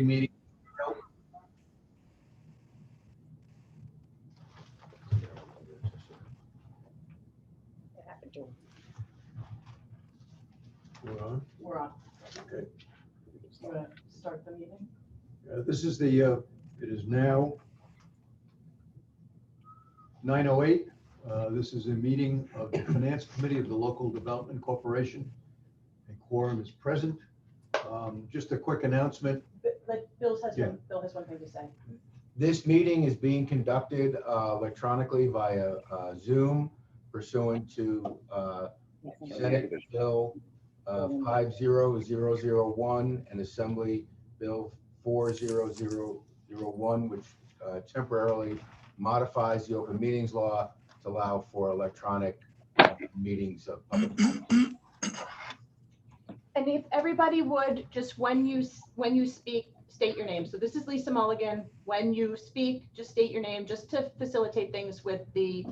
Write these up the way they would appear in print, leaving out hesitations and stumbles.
meeting. We're on. We're on. Okay. You want to start the meeting? This is the, it is now 9:08. This is a meeting of the Finance Committee of the Local Development Corporation. A quorum is present. Just a quick announcement. Bill has one thing to say. This meeting is being conducted electronically via Zoom pursuant to Senate Bill 50001 and Assembly Bill 40001, which temporarily modifies the open meetings law to allow for electronic meetings of public. And if everybody would, just when you speak, state your name. So this is Lisa Mulligan. When you speak, just state your name, just to facilitate things with the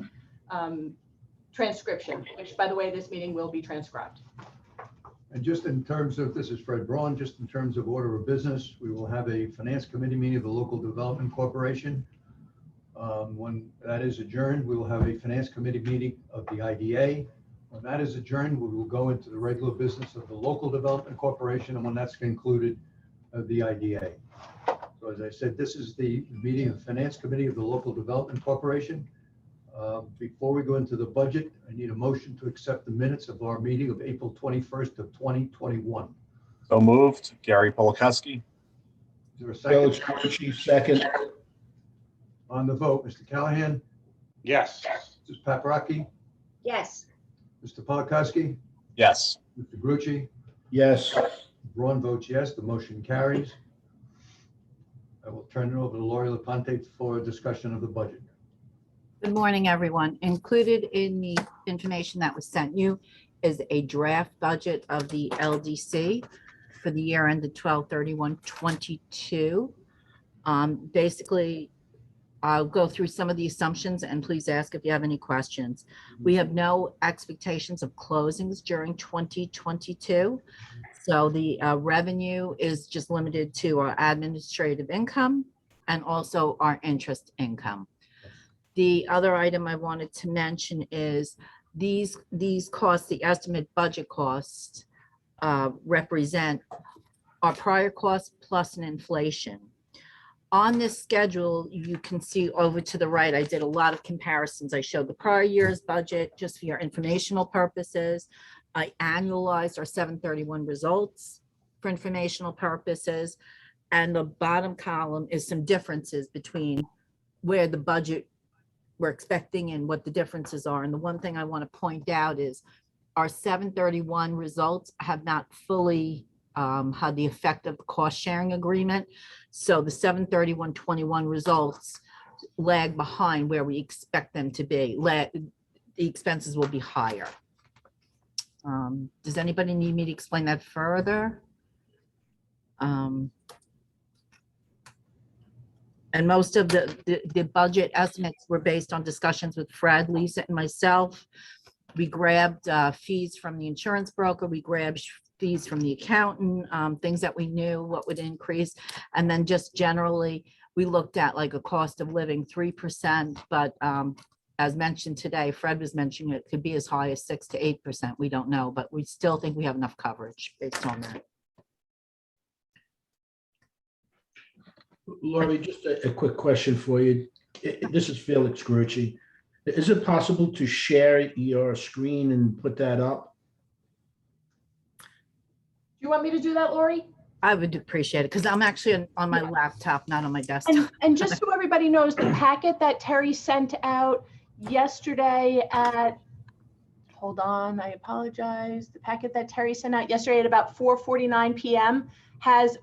transcription, which, by the way, this meeting will be transcribed. And just in terms of, this is Fred Braun, just in terms of order of business, we will have a Finance Committee meeting of the Local Development Corporation. When that is adjourned, we will have a Finance Committee meeting of the IDA. When that is adjourned, we will go into the regular business of the Local Development Corporation, and when that's concluded, the IDA. So as I said, this is the meeting of the Finance Committee of the Local Development Corporation. Before we go into the budget, I need a motion to accept the minutes of our meeting of April 21st of 2021. So moved. Gary Polakowski. Is there a Bill second? Scrooge, second. On the vote, Mr. Callahan, Yes. Mrs. Paprocki, Yes. Mr. Polakowski, Yes. Mr. Grucci. Yes. Braun votes yes, the motion carries. I will turn it over to Lori Laponte for a discussion of the budget. Good morning, everyone. Included in the information that was sent you is a draft budget of the LDC for the year ended 12/31/22. Basically, I'll go through some of the assumptions and please ask if you have any questions. We have no expectations of closings during 2022. So the revenue is just limited to our administrative income and also our interest income. The other item I wanted to mention is these costs, the estimate budget costs, represent our prior costs plus an inflation. On this schedule, you can see over to the right, I did a lot of comparisons. I showed the prior year's budget just for your informational purposes. I annualized our 7/31 results for informational purposes. And the bottom column is some differences between where the budget we're expecting and what the differences are. And the one thing I want to point out is our 7/31 results have not fully had the effect of the cost sharing agreement. So the 7/31/21 results lag behind where we expect them to be. The expenses will be higher. Does anybody need me to explain that further? And most of the budget estimates were based on discussions with Fred, Lisa, and myself. We grabbed fees from the insurance broker. We grabbed fees from the accountant, things that we knew what would increase. And then just generally, we looked at like a cost of living 3%, but as mentioned today, Fred was mentioning it could be as high as 6 to 8%. We don't know, but we still think we have enough coverage based on that. Lori, just a quick question for you. This is Felix Grucci. Is it possible to share your screen and put that up? Do you want me to do that, Lori? I would appreciate it because I'm actually on my laptop, not on my desktop. And just so everybody knows, the packet that Terry sent out yesterday at, hold on, I apologize. The packet that Terry sent out yesterday at about 4:49 p.m. has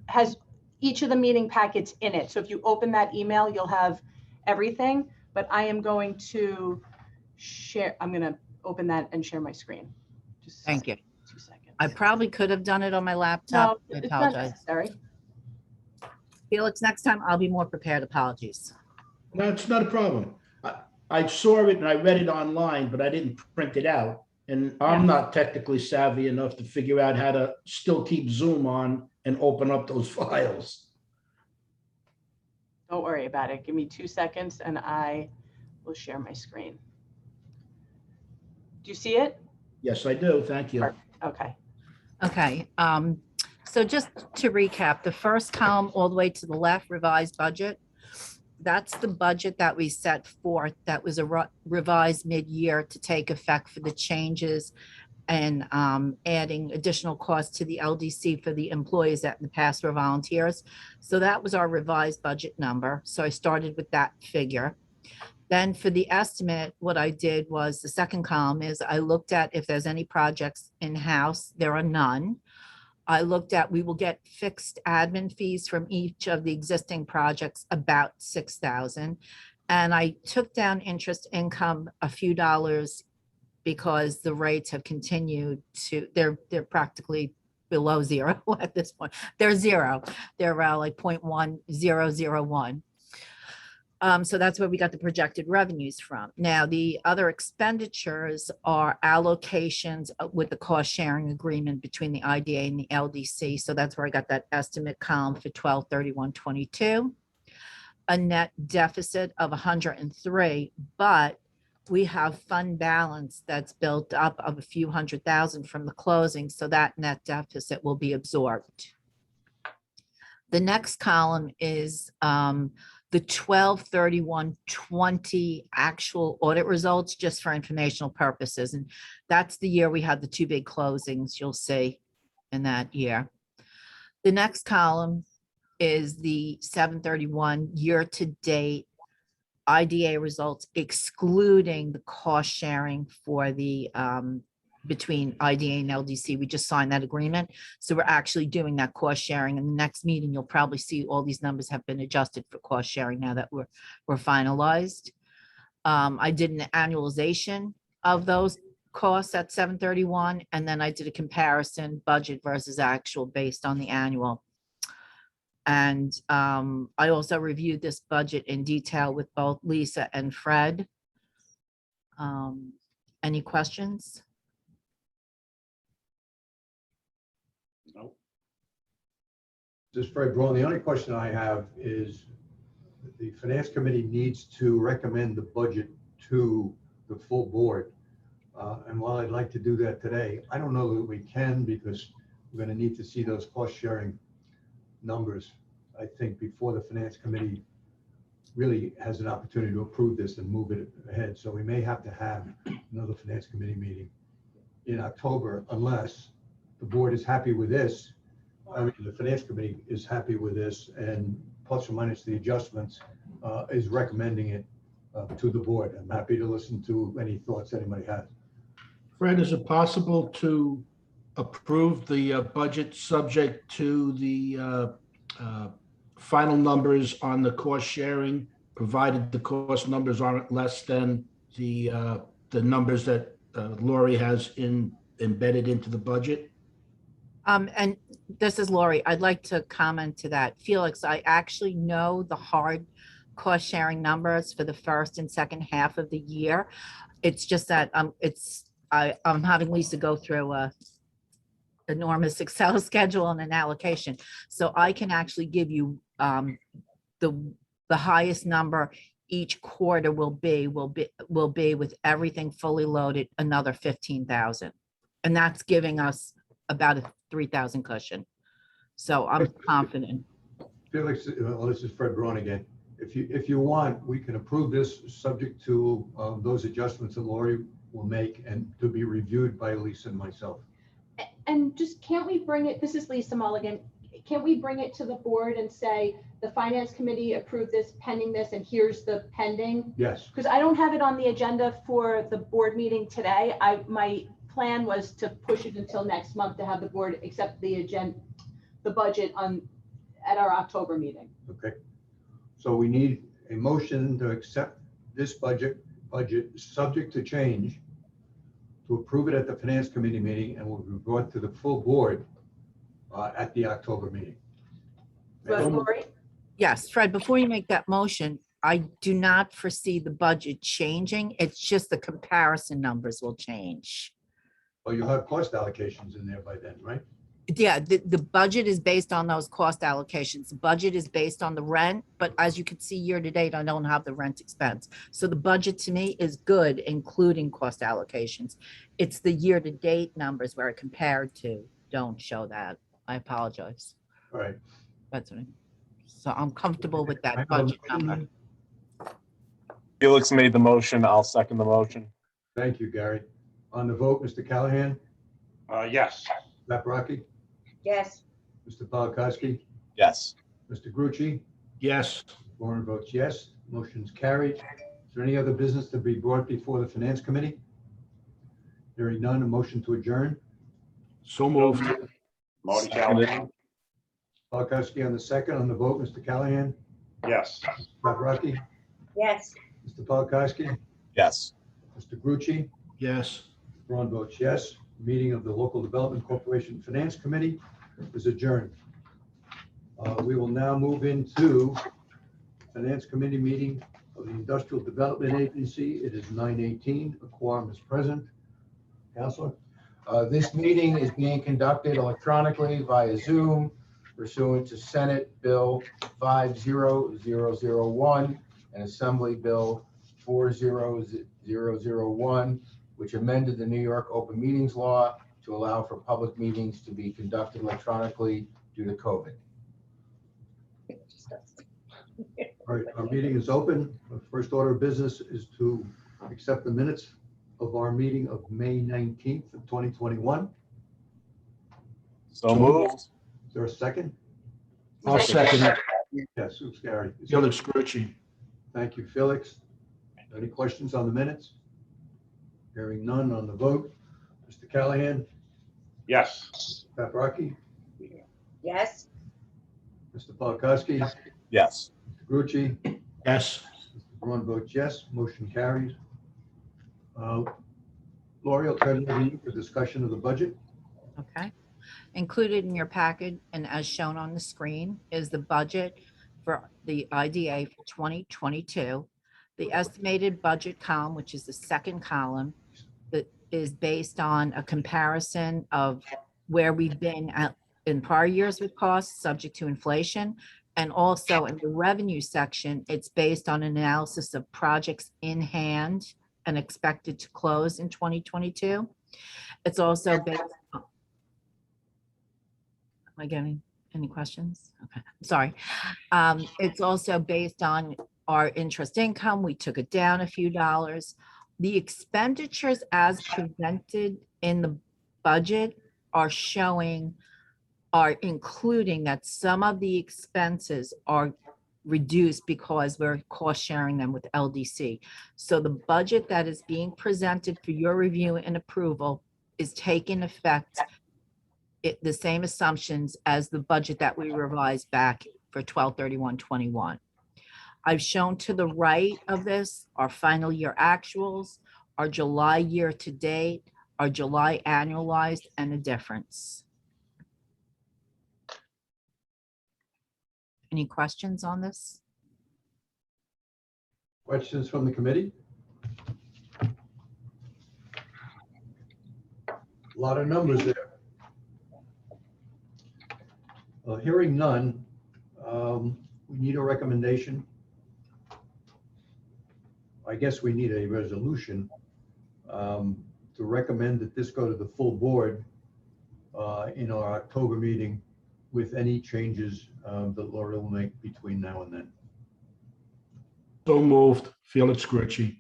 has each of the meeting packets in it. So if you open that email, you'll have everything, but I am going to share, I'm going to open that and share my screen. Just Thank you. 2 seconds. I probably could have done it on my laptop. No, I it's not apologize. necessary. Felix, next time I'll be more prepared. Apologies. No, it's not a problem. I saw it and I read it online, but I didn't print it out. And I'm not technically savvy enough to figure out how to still keep Zoom on and open up those files. Don't worry about it. Give me 2 seconds and I will share my screen. Do you see it? Yes, I do. Thank you. Okay. Okay, so just to recap, the first column all the way to the left, revised budget. That's the budget that we set forth that was a revised mid-year to take effect for the changes and adding additional costs to the LDC for the employees that in the past were volunteers. So that was our revised budget number. So I started with that figure. Then for the estimate, what I did was the second column is I looked at if there's any projects in-house. There are none. I looked at, we will get fixed admin fees from each of the existing projects, about 6,000. And I took down interest income a few dollars because the rates have continued to, they're practically below zero at this point. They're zero. They're like 0.1001. So that's where we got the projected revenues from. Now, the other expenditures are allocations with the cost sharing agreement between the IDA and the LDC. So that's where I got that estimate column for 12/31/22. A net deficit of 103, but we have fund balance that's built up of a few $100,000 from the closing. So that net deficit will be absorbed. The next column is the 12/31/20 actual audit results, just for informational purposes. And that's the year we had the two big closings you'll see in that year. The next column is the 7/31 year-to-date IDA results, excluding the cost sharing for the between IDA and LDC. We just signed that agreement. So we're actually doing that cost sharing. In the next meeting, you'll probably see all these numbers have been adjusted for cost sharing now that we're finalized. I did an annualization of those costs at 7/31, and then I did a comparison budget versus actual based on the annual. And I also reviewed this budget in detail with both Lisa and Fred. Any questions? This is Fred Braun. The only question I have is the finance committee needs to recommend the budget to the full board. And while I'd like to do that today, I don't know that we can because we're going to need to see those cost sharing numbers, I think, before the finance committee really has an opportunity to approve this and move it ahead. So we may have to have another finance committee meeting in October unless the board is happy with this. I mean, the finance committee is happy with this and plus or minus the adjustments is recommending it to the board. I'm happy to listen to any thoughts anybody has. Fred, is it possible to approve the budget subject to the final numbers on the cost sharing, provided the cost numbers aren't less than the numbers that Lori has embedded into the budget? And this is Lori. I'd like to comment to that. Felix, I actually know the hard cost sharing numbers for the first and second half of the year. It's just that I'm having Lisa go through a enormous Excel schedule and an allocation. So I can actually give you the highest number each quarter will be with everything fully loaded, another 15,000. And that's giving us about a 3,000 cushion. So I'm confident. Felix, well, this is Fred Braun again. If you want, we can approve this subject to those adjustments that Lori will make and to be reviewed by Lisa and myself. And just can't we bring it, this is Lisa Mulligan, can't we bring it to the board and say the finance committee approved this pending this and here's the pending? Yes. Because I don't have it on the agenda for the board meeting today. My plan was to push it until next month to have the board accept the budget at our October meeting. Okay. So we need a motion to accept this budget subject to change, to approve it at the finance committee meeting, and will be brought to the full board at the October meeting. But Lori? Yes, Fred, before you make that motion, I do not foresee the budget changing. It's just the comparison numbers will change. Well, you'll have cost allocations in there by then, right? Yeah, the budget is based on those cost allocations. The budget is based on the rent, but as you can see, year to date, I don't have the rent expense. So the budget to me is good, including cost allocations. It's the year to date numbers where I compared to don't show that. I apologize. All right. That's what so I'm comfortable with I that have a budget motion number. then. Felix made the motion. I'll second the motion. Thank you, Gary. On the vote, Mr. Callahan, Yes. Paprocki, yes, Mr. Polakowski, Yes. Mr. Grucci. yes, Warren votes yes. Motion's carried. Is there any other business to be brought before the Finance Committee? Hearing none, a motion to adjourn. so moved. Marty Callahan. Polakowski on the second. On the vote, Mr. Callahan, Yes. Paprocki, yes. Mr. Polakowski, Yes. Mr. Grucci. Yes. Ron votes yes. Meeting of the Local Development Corporation Finance Committee is adjourned. We will now move into Finance Committee meeting of the Industrial Development Agency. It is 9:18. A quorum is present. Counselor? This meeting is being conducted electronically via Zoom pursuant to Senate Bill 50001 and Assembly Bill 40001, which amended the New York Open Meetings Law to allow for public meetings to be conducted electronically due to COVID. All right, our meeting is open. The first order of business is to accept the minutes of our meeting of May 19th of 2021. So moved. Is there a second? I'll second it. Yes, oops, Gary. Felix Grucci. Thank you, Felix. Any questions on the minutes? Hearing none on the vote. Mr. Callahan, Yes. Paprocki, Yes, Mr. Polakowski, Yes. Mr. Grucci, Yes, Mr. Braun votes yes, motion carries. Lori, I'll turn it over to you for discussion of the budget. Okay. Included in your packet and as shown on the screen is the budget for the IDA for 2022. The estimated budget column, which is the second column, that is based on a comparison of where we've been at in prior years with costs subject to inflation. And also in the revenue section, it's based on an analysis of projects in hand and expected to close in 2022. It's also based on, am I getting any questions? Okay, sorry. It's also based on our interest income. We took it down a few dollars. The expenditures as presented in the budget are including that some of the expenses are reduced because we're cost sharing them with LDC. So the budget that is being presented for your review and approval is taking effect the same assumptions as the budget that we revised back for 12/31/21. I've shown to the right of this our final year actuals, our July year to date, our July annualized, and the difference. Any questions on this? Questions from the committee? A lot of numbers there. Hearing none, we need a recommendation. I guess we need a resolution to recommend that this go to the full board in our October meeting with any changes that Lori will make between now and then. so moved. Felix Grucci. Is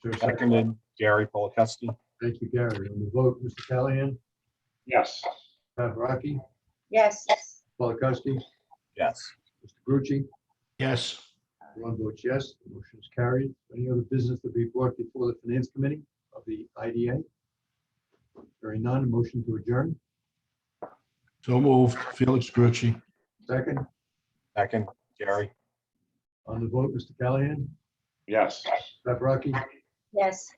there a second? Seconded. Gary Polakowski. Thank you, Gary. On the vote, Mr. Callahan, Yes. Paprocki, yes, Polakowski, Yes. Mr. Grucci. Yes, Ron votes yes, the motion is carried. Any other business to be brought before the Finance Committee of the IDA? Hearing none, motion to adjourn. so moved. Felix Grucci. Second, Second. Gary. on the vote, Mr. Callahan, Yes. Paprocki, yes.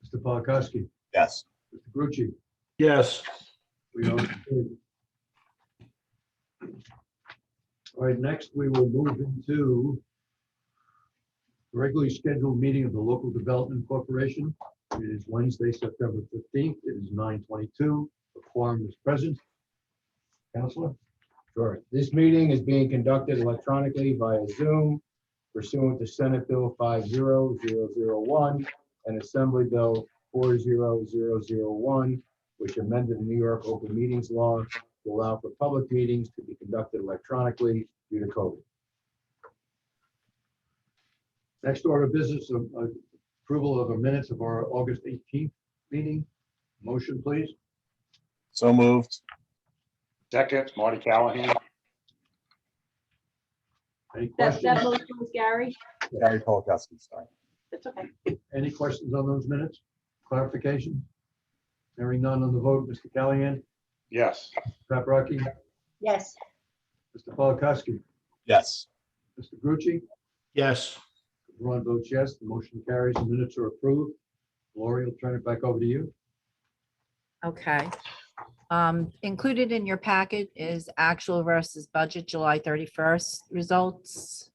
Mr. Polakowski, Yes. Mr. Grucci. Yes, We are adjourned. All right, next we will move into the regularly scheduled meeting of the Local Development Corporation. It is Wednesday, September 15th. It is 9:22. The quorum is present. Counselor? Sure. This meeting is being conducted electronically via Zoom pursuant to Senate Bill 50001 and Assembly Bill 40001, which amended the New York Open Meetings Law to allow for public meetings to be conducted electronically due to COVID. Next order of business, approval of the minutes of our August 18th meeting. Motion, please. So moved. Second, Marty Callahan. Any That questions? motion was Gary. Gary Polakowski, sorry. That's okay. Any questions on those minutes? Clarification? Hearing none on the vote. Mr. Callahan? Yes. Paprocki? yes, Mr. Polakowski? Yes. Mr. Grucci? Yes. Ron votes yes. The motion carries. The minutes are approved. Lori, I'll turn it back over to you. Okay. Included in your packet is actual versus budget July 31st results.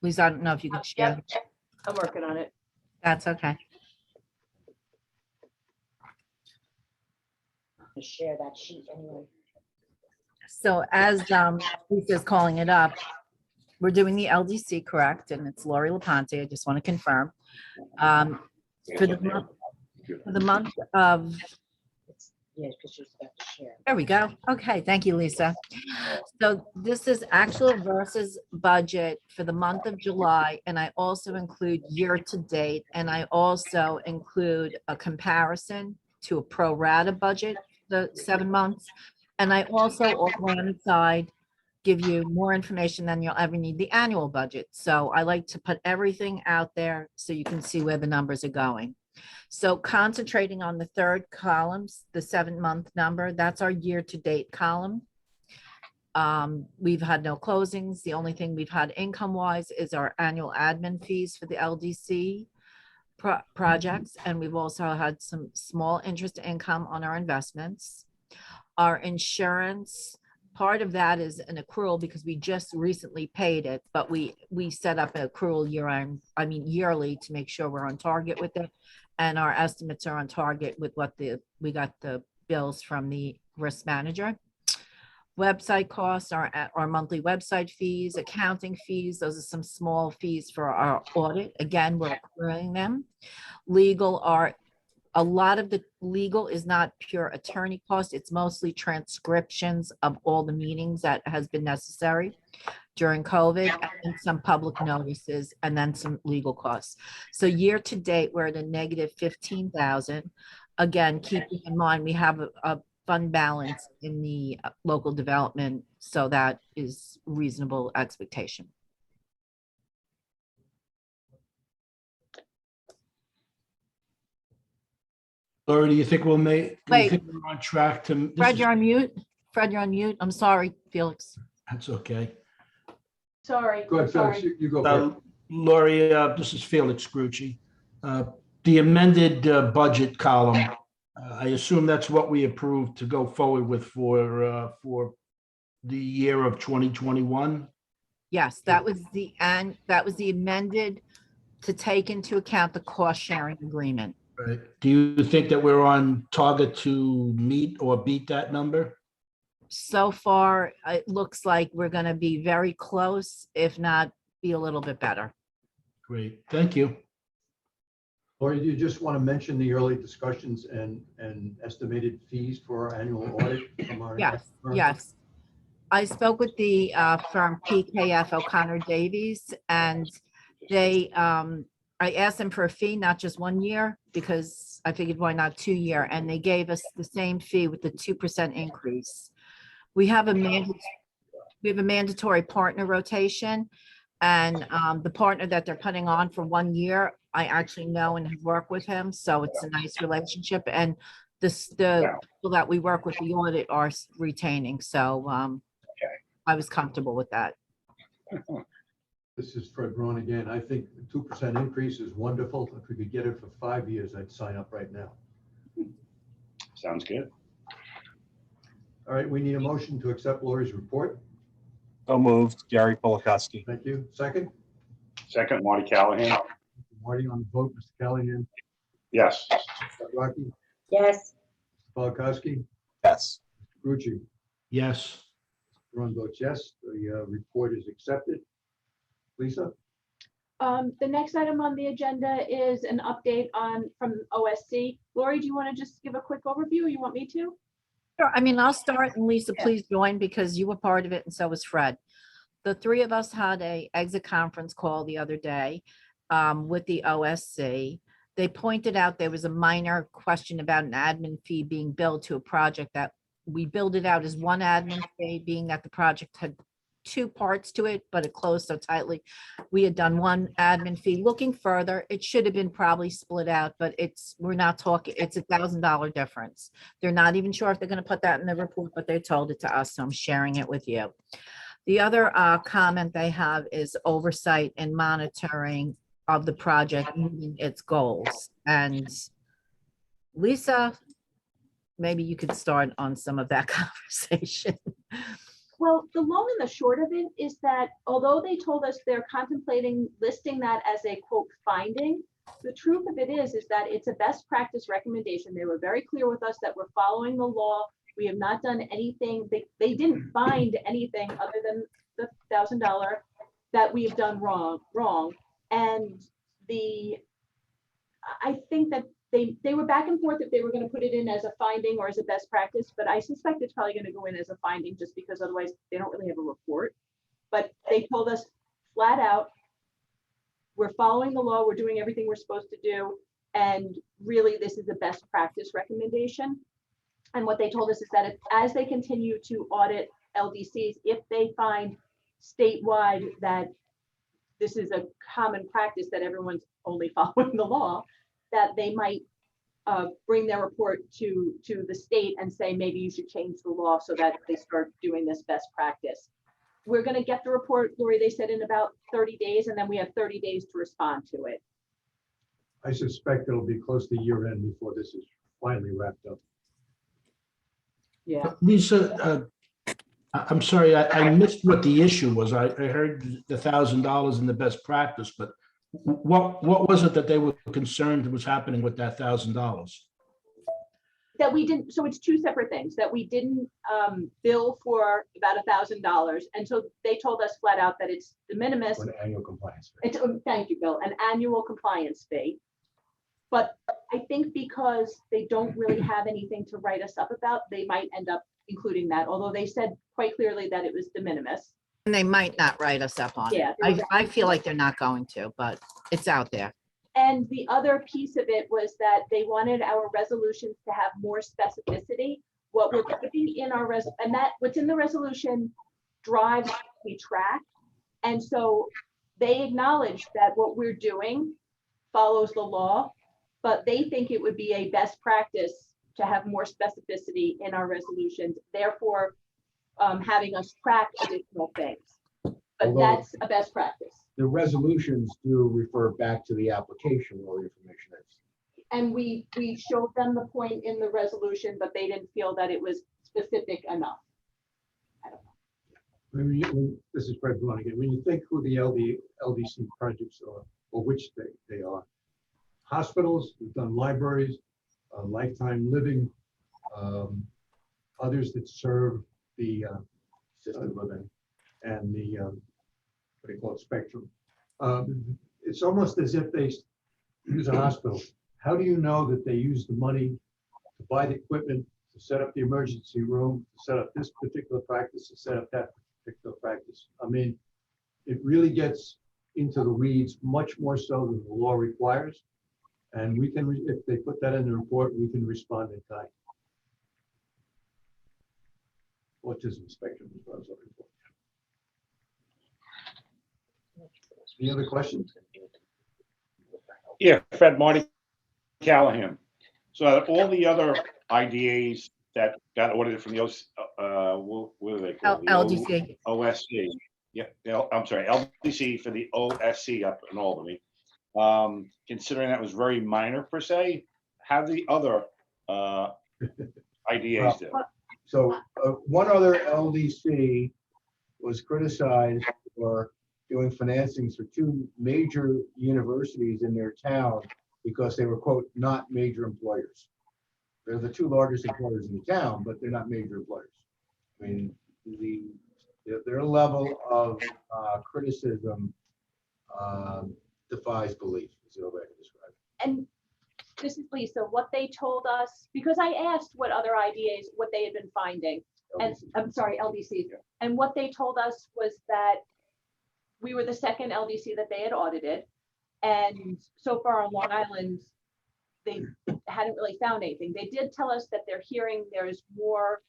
Lisa, I don't know if you can share. Yep, I'm working on it. That's okay. to share that sheet anyway. So as Lisa's calling it up, we're doing the LDC, correct? And it's Lori LaPonte. I just want to confirm. For the month of, Yes, because she's got to share. there we go. Okay, thank you, Lisa. So this is actual versus budget for the month of July, and I also include year-to-date, and I also include a comparison to a pro rata budget, the 7 months. And I also, on one side, give you more information than you'll ever need the annual budget. So I like to put everything out there so you can see where the numbers are going. So concentrating on the third columns, the 7-month number, that's our year-to-date column. We've had no closings. The only thing we've had income-wise is our annual admin fees for the LDC projects. And we've also had some small interest income on our investments. Our insurance, part of that is an accrual because we just recently paid it, but we set up an accrual yearly to make sure we're on target with it. And our estimates are on target with what we got the bills from the risk manager. Website costs are our monthly website fees, accounting fees. Those are some small fees for our audit. Again, we're accruing them. Legal are, a lot of the legal is not pure attorney cost. It's mostly transcriptions of all the meetings that has been necessary during COVID, and some public notices, and then some legal costs. So year to date, we're at a negative 15,000. Again, keeping in mind, we have a fund balance in the local development, so that is reasonable expectation. Lori, do you think we'll make, do you Wait. think we're on track to? this Fred, is- you're on mute. Fred, you're on mute. I'm sorry, Felix. That's okay. Sorry. Go ahead, Felix, sorry. you go first. Lori, this is Felix Grucci. The amended budget column, I assume that's what we approved to go forward with for the year of 2021? Yes, that was the amended to take into account the cost sharing agreement. Right. Do you think that we're on target to meet or beat that number? So far, it looks like we're going to be very close, if not be a little bit better. Great, thank you. Lori, do you just want to mention the early discussions and estimated fees for our annual audit? from our Yes, firm? yes. I spoke with the firm PKF O'Connor Davies, and they, I asked them for a fee, not just 1 year, because I figured why not 2 year, and they gave us the same fee with the 2% increase. We have a mandatory partner rotation, and the partner that they're putting on for 1 year, I actually know and have worked with him, so it's a nice relationship. And the people that we work with, the audit, are retaining, so I was comfortable with that. This is Fred Braun again. I think the 2% increase is wonderful. If we could get it for 5 years, I'd sign up right now. Sounds good. All right, we need a motion to accept Lori's report. So moved. Gary Polakowski. Thank you. Second, Second, Marty Callahan. Marty on the vote, Mr. Callahan, Yes. Rocky, Yes, Polakowski, Yes. Grucci. Yes. Ron votes yes. The report is accepted. Lisa? The next item on the agenda is an update from OSC. Lori, do you want to just give a quick overview? Or you want me to? Sure. I mean, I'll start and Lisa, Yeah. please join because you were part of it and so was Fred. The three of us had a exit conference call the other day with the OSC. They pointed out there was a minor question about an admin fee being billed to a project that we billed it out as one admin fee, being that the project had two parts to it, but it closed so tightly. We had done one admin fee. Looking further, it should have been probably split out, but we're not talking, it's $1,000 difference. They're not even sure if they're going to put that in the report, but they told it to us, so I'm sharing it with you. The other comment they have is oversight and monitoring of the project meeting its goals. And Lisa, maybe you could start on some of that conversation. Well, the long and the short of it is that although they told us they're contemplating listing that as a quote finding, the truth of it is that it's a best practice recommendation. They were very clear with us that we're following the law. We have not done anything. They didn't find anything other than the $1,000 that we have done wrong. And I think that they were back and forth if they were going to put it in as a finding or as a best practice, but I suspect it's probably going to go in as a finding just because otherwise they don't really have a report. But they told us flat out, we're following the law, we're doing everything we're supposed to do, and really this is a best practice recommendation. And what they told us is that as they continue to audit LDCs, if they find statewide that this is a common practice that everyone's only following the law, that they might bring their report to the state and say, maybe you should change the law so that they start doing this best practice. We're going to get the report, Lori, they said in about 30 days, and then we have 30 days to respond to it. I suspect it'll be close to year end before this is finally wrapped up. Yeah. Lisa, I'm sorry, I missed what the issue was. I heard the $1,000 in the best practice, but what was it that they were concerned was happening with that $1,000? That we didn't, so it's two separate things, that we didn't bill for about $1,000. And so they told us flat out that it's de minimis. An annual compliance. It's, thank you, Bill, an annual compliance fee. But I think because they don't really have anything to write us up about, they might end up including that, although they said quite clearly that it was de minimis. And they might not write us up on Yeah, it. I feel like they're not going to, but it's out there. And the other piece of it was that they wanted our resolutions to have more specificity. What we're putting in our and that what's in the resolution drives what we track. And so they acknowledge that what we're doing follows the law, but they think it would be a best practice to have more specificity in our resolutions, therefore having us track additional things. But Although that's a best practice. the resolutions do refer back to the application where the information is. And we showed them the point in the resolution, but they didn't feel that it was specific enough. I don't know. This is Fred Braun again. When you think who the LDC projects are, or which they are, hospitals, we've done libraries, lifetime living, others that serve the assisted living and the what do you call it, spectrum. It's almost as if they use a hospital. How do you know that they use the money to buy the equipment, to set up the emergency room, to set up this particular practice, to set up that particular practice? I mean, it really gets into the weeds much more so than the law requires. And we can, if they put that in the report, we can respond in kind. Autism spectrum is what I was looking for. Any other questions? Yeah, Fred, Marty Callahan. So all the other IDAs that got audited from the what are they called? The LDC. OSC. Yeah, I'm sorry, LDC for the OSC up in Albany. Considering that was very minor per se, how the other IDAs do? So one other LDC was criticized for doing financings for two major universities in their town because they were, quote, not major employers. They're the two largest employers in the town, but they're not major employers. I mean, their level of criticism defies belief, is the way I can describe it. And this is Lisa, what they told us, because I asked what other IDAs, what they had been finding, and I'm sorry, LDCs. And what they told us was that we were the second LDC that they had audited. And so far on Long Island, they hadn't really found anything. They did tell us that they're hearing there's more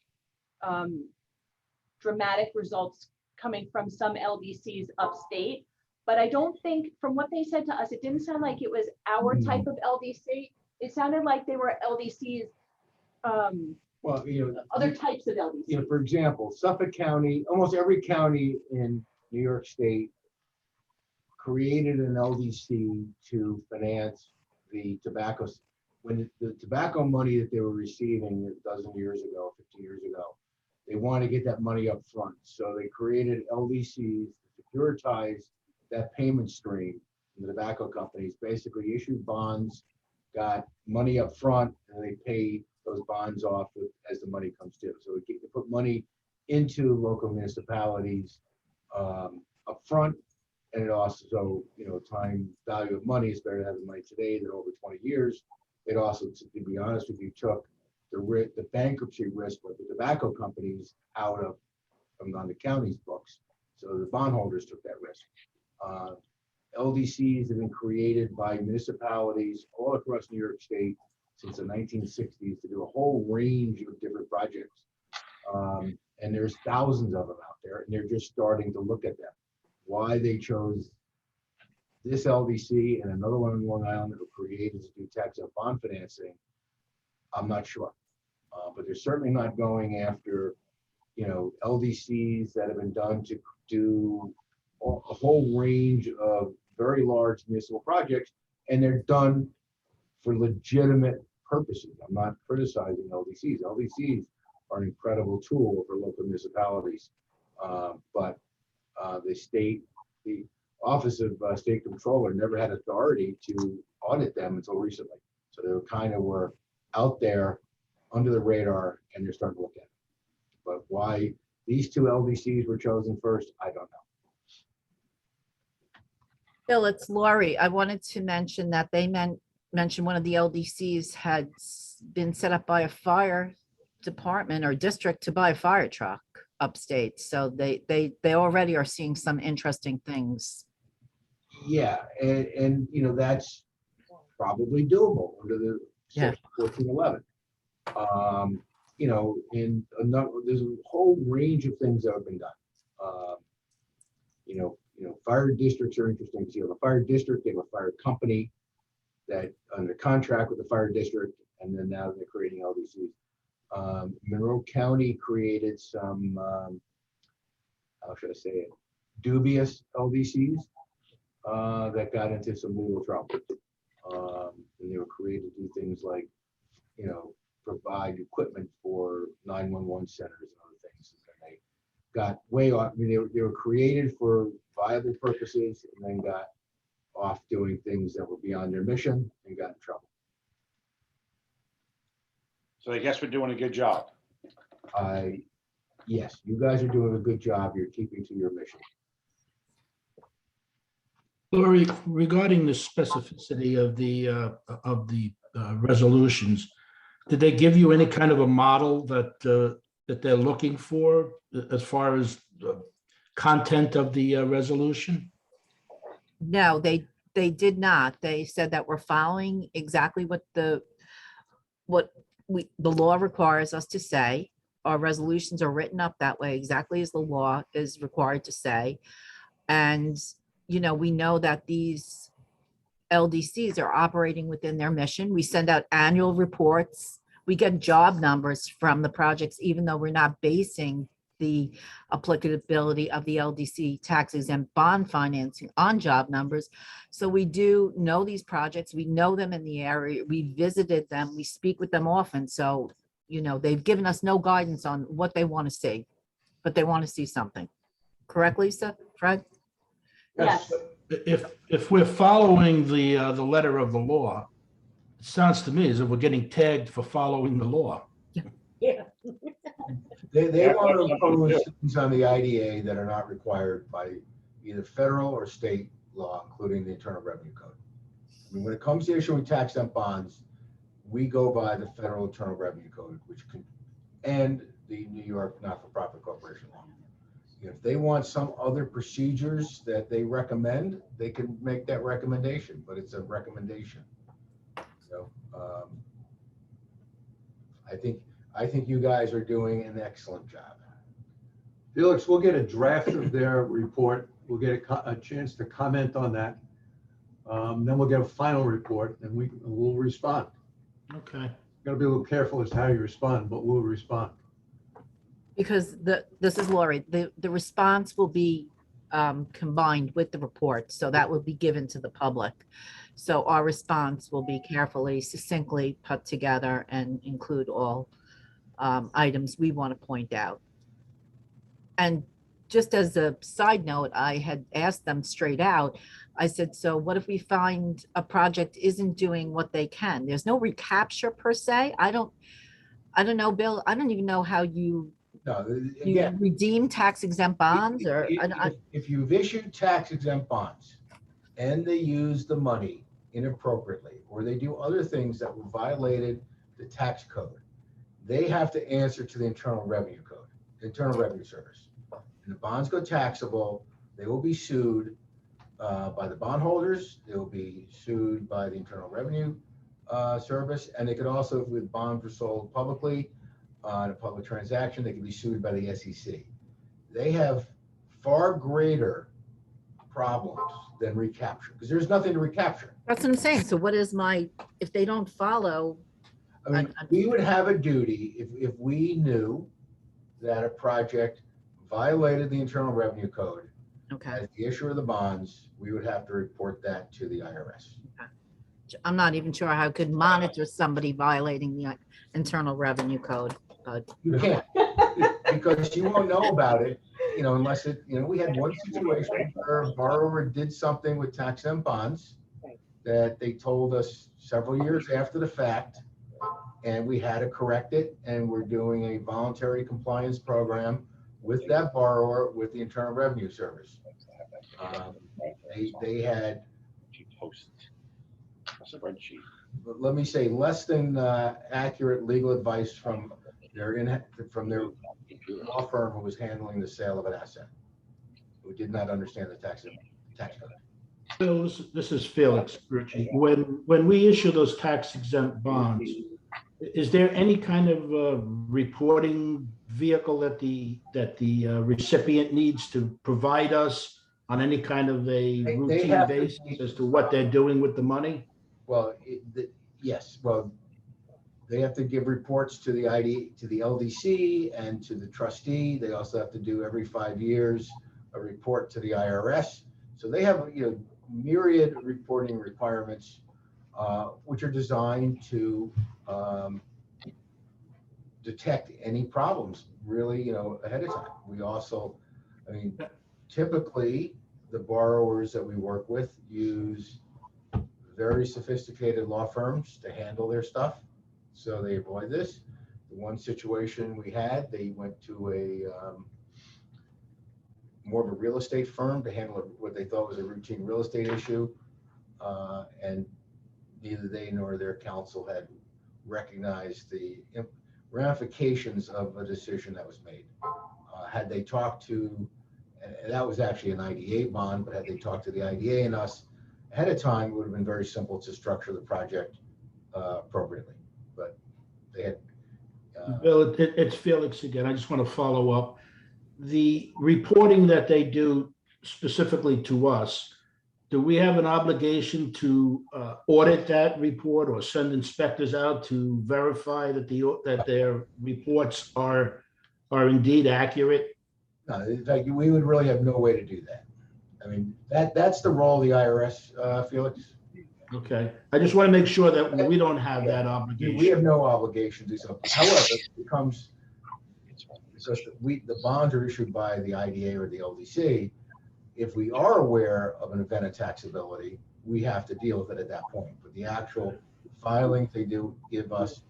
dramatic results coming from some LDCs upstate. But I don't think, from what they said to us, it didn't sound like it was our type of LDC. It sounded like they were LDCs, Well, other types of LDCs. for example, Suffolk County, almost every county in New York State created an LDC to finance the tobacco. When the tobacco money that they were receiving a dozen years ago, 15 years ago, they wanted to get that money up front. So they created LDCs to securitize that payment stream. The tobacco companies basically issued bonds, got money up front, and they paid those bonds off as the money comes due. So they put money into local municipalities up front, and it also, time value of money is better to have the money today than over 20 years. It also, to be honest with you, took the bankruptcy risk of the tobacco companies out of from on the county's books. So the bondholders took that risk. LDCs have been created by municipalities all across New York State since the 1960s to do a whole range of different projects. And there's thousands of them out there, and they're just starting to look at them. Why they chose this LDC and another one in Long Island that were created to do tax and bond financing, I'm not sure. But they're certainly not going after, LDCs that have been done to do a whole range of very large municipal projects, and they're done for legitimate purposes. I'm not criticizing LDCs. LDCs are an incredible tool for local municipalities, but the Office of State Controller never had authority to audit them until recently. So they were out there under the radar, and they're starting to look at it. But why these two LDCs were chosen first, I don't know. Bill, it's Lori. I wanted to mention that they mentioned one of the LDCs had been set up by a fire department or district to buy a fire truck upstate. So they already are seeing some interesting things. Yeah, and that's probably doable under the Yeah. 1411. There's a whole range of things that have been done. Fire districts are interesting. So you have a fire district, they have a fire company that under contract with the fire district, and then now they're creating LDCs. Monroe County created some, how should I say it, dubious LDCs that got into some legal trouble. And they were created to do things like, provide equipment for 911 centers and other things. And they got way off. I mean, they were created for viable purposes and then got off doing things that were beyond their mission and got in trouble. So I guess we're doing a good job. Yes, you guys are doing a good job. You're keeping to your mission. Lori, regarding the specificity of the resolutions, did they give you any kind of a model that they're looking for as far as content of the resolution? No, they did not. They said that we're following exactly what the law requires us to say. Our resolutions are written up that way, exactly as the law is required to say. And, we know that these LDCs are operating within their mission. We send out annual reports. We get job numbers from the projects, even though we're not basing the applicability of the LDC tax exempt bond financing on job numbers. So we do know these projects. We know them in the area. We visited them. We speak with them often. So, they've given us no guidance on what they want to see, but they want to see something. Correct, Lisa? Fred? Yes. If we're following the letter of the law, sounds to me as if we're getting tagged for following the law. Yeah. They Yeah, want that's to what we impose do. things on the IDA that are not required by either federal or state law, including the Internal Revenue Code. I mean, when it comes to issuing tax exempt bonds, we go by the Federal Internal Revenue Code, which can, and the New York Not-for-Profit Corporation Law. If they want some other procedures that they recommend, they can make that recommendation, but it's a recommendation. So, I think you guys are doing an excellent job. Felix, we'll get a draft of their report. We'll get a chance to comment on that. Then we'll get a final report and we'll respond. Okay. Got to be a little careful as to how you respond, but we'll respond. Because this is Lori, the response will be combined with the report, so that will be given to the public. So our response will be carefully, succinctly put together and include all items we want to point out. And just as a side note, I had asked them straight out, I said, so what if we find a project isn't doing what they can? There's no recapture per se. I don't know, Bill, I don't even know how you No, you again, redeem tax exempt bonds or, if you've issued tax exempt bonds and they use the money inappropriately, or they do other things that violated the tax code, they have to answer to the Internal Revenue Code, Internal Revenue Service. And the bonds go taxable, they will be sued by the bondholders, they will be sued by the Internal Revenue Service, and they could also, if the bonds were sold publicly on a public transaction, they can be sued by the SEC. They have far greater problems than recapture, because there's nothing to recapture. that's what I'm saying. So what is if they don't follow, I mean, we would have a duty if we knew that a project violated the Internal Revenue Code. okay, As the issuer of the bonds, we would have to report that to the IRS. I'm not even sure how I could monitor somebody violating the Internal Revenue Code, but You can't, because you won't know about it, unless we had one situation where a borrower did something with tax exempt bonds that they told us several years after the fact, and we had to correct it, and we're doing a voluntary compliance program with that borrower with the Internal Revenue Service. They had, Spreadsheet. let me say, less than accurate legal advice from their law firm who was handling the sale of an asset, who did not understand the tax code. Bill, this is Felix Birchie. When we issue those tax exempt bonds, is there any kind of reporting vehicle that the recipient needs to provide us on any kind of a They routine have to- basis as to what they're doing with the money? Well, yes, well, they have to give reports to the to the LDC and to the trustee. They also have to do every 5 years a report to the IRS. So they have, myriad reporting requirements, which are designed to detect any problems really, ahead of time. We also, typically the borrowers that we work with use very sophisticated law firms to handle their stuff, so they avoid this. The one situation we had, they went to a more of a real estate firm to handle what they thought was a routine real estate issue, and neither they nor their counsel had recognized the ramifications of a decision that was made. Had they talked to, and that was actually an IDA bond, but had they talked to the IDA and us ahead of time, it would have been very simple to structure the project appropriately. But they had. Bill, it's Felix again. I just want to follow up. The reporting that they do specifically to us, do we have an obligation to audit that report or send inspectors out to verify that their reports are indeed accurate? No, in fact, we would really have no way to do that. That's the role of the IRS, Felix. Okay, I just want to make sure that we don't have that obligation. We have no obligation to do so. However, it becomes, because the bonds are issued by the IDA or the LDC, if we are aware of an event of taxability, we have to deal with it at that point. But the actual filings they do give us,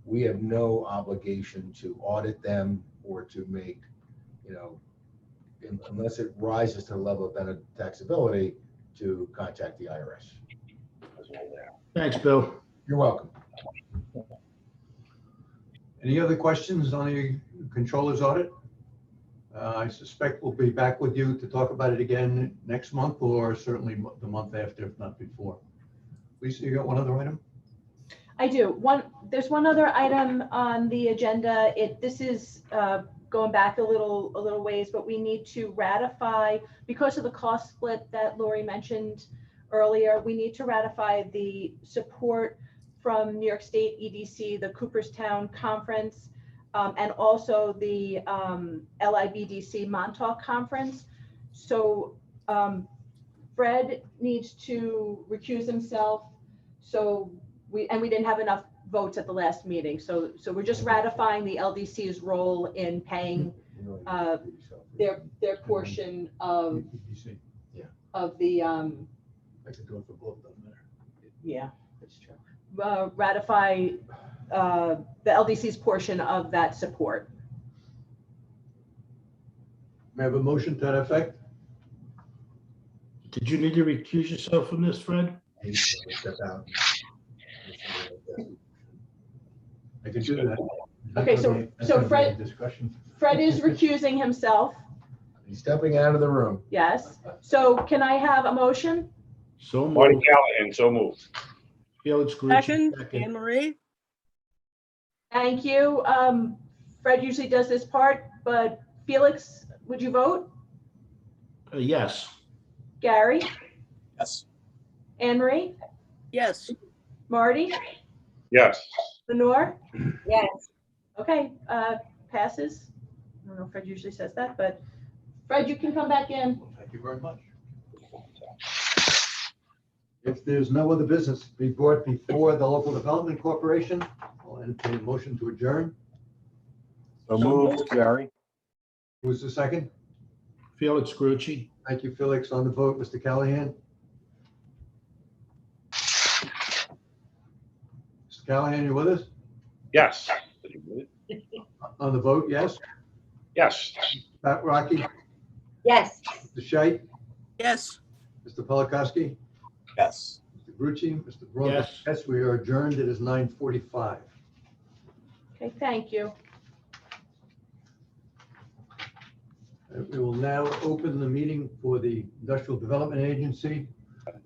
we have no obligation to audit them or to make, unless it rises to the level of benefit taxability, to contact the IRS. Thanks, Bill. You're welcome. Any other questions on the controller's audit? I suspect we'll be back with you to talk about it again next month, or certainly the month after, if not before. Lisa, you got one other item? I do. There's one other item on the agenda. This is going back a little ways, but we need to ratify, because of the cost split that Lori mentioned earlier, we need to ratify the support from New York State EDC, the Cooperstown Conference, and also the LIBDC Montauk Conference. So Fred needs to recuse himself. So we didn't have enough votes at the last meeting. So we're just ratifying the LDC's role in paying their portion of the I could do it for both, doesn't matter. yeah, that's true. Ratify the LDC's portion of that support. May I have a motion to that effect? Did you need to recuse yourself from this, Fred? Step out. I could do that. Okay, so Fred- Discussion. Fred is recusing himself. He's stepping out of the room. Yes. So can I have a motion? So Marty moved. Callahan, so moved. Felix Grucci, Second, second. Anne Marie. Thank you. Fred usually does this part, but Felix, would you vote? Yes. Gary, Yes. Anne Marie, Yes. Marty, Yes. Lenore? Yes. Okay, passes. I don't know if Fred usually says that, but Fred, you can come back in. Well, thank you very much. If there's no other business to be brought before the Local Development Corporation, I'll entertain a motion to adjourn. So moved, Gary. Who's the second? Felix Grucci. Thank you, Felix. On the vote, Mr. Callahan? Mr. Callahan, you with us? Yes. On the vote, yes? Yes. Pat Rocky? Yes. Mr. Scheit? Yes. Mr. Polakowski? Yes. Mr. Grucci? Mr. Braun? Yes. Yes, we are adjourned. It is 9:45. Okay, thank you. We will now open the meeting for the Industrial Development Agency.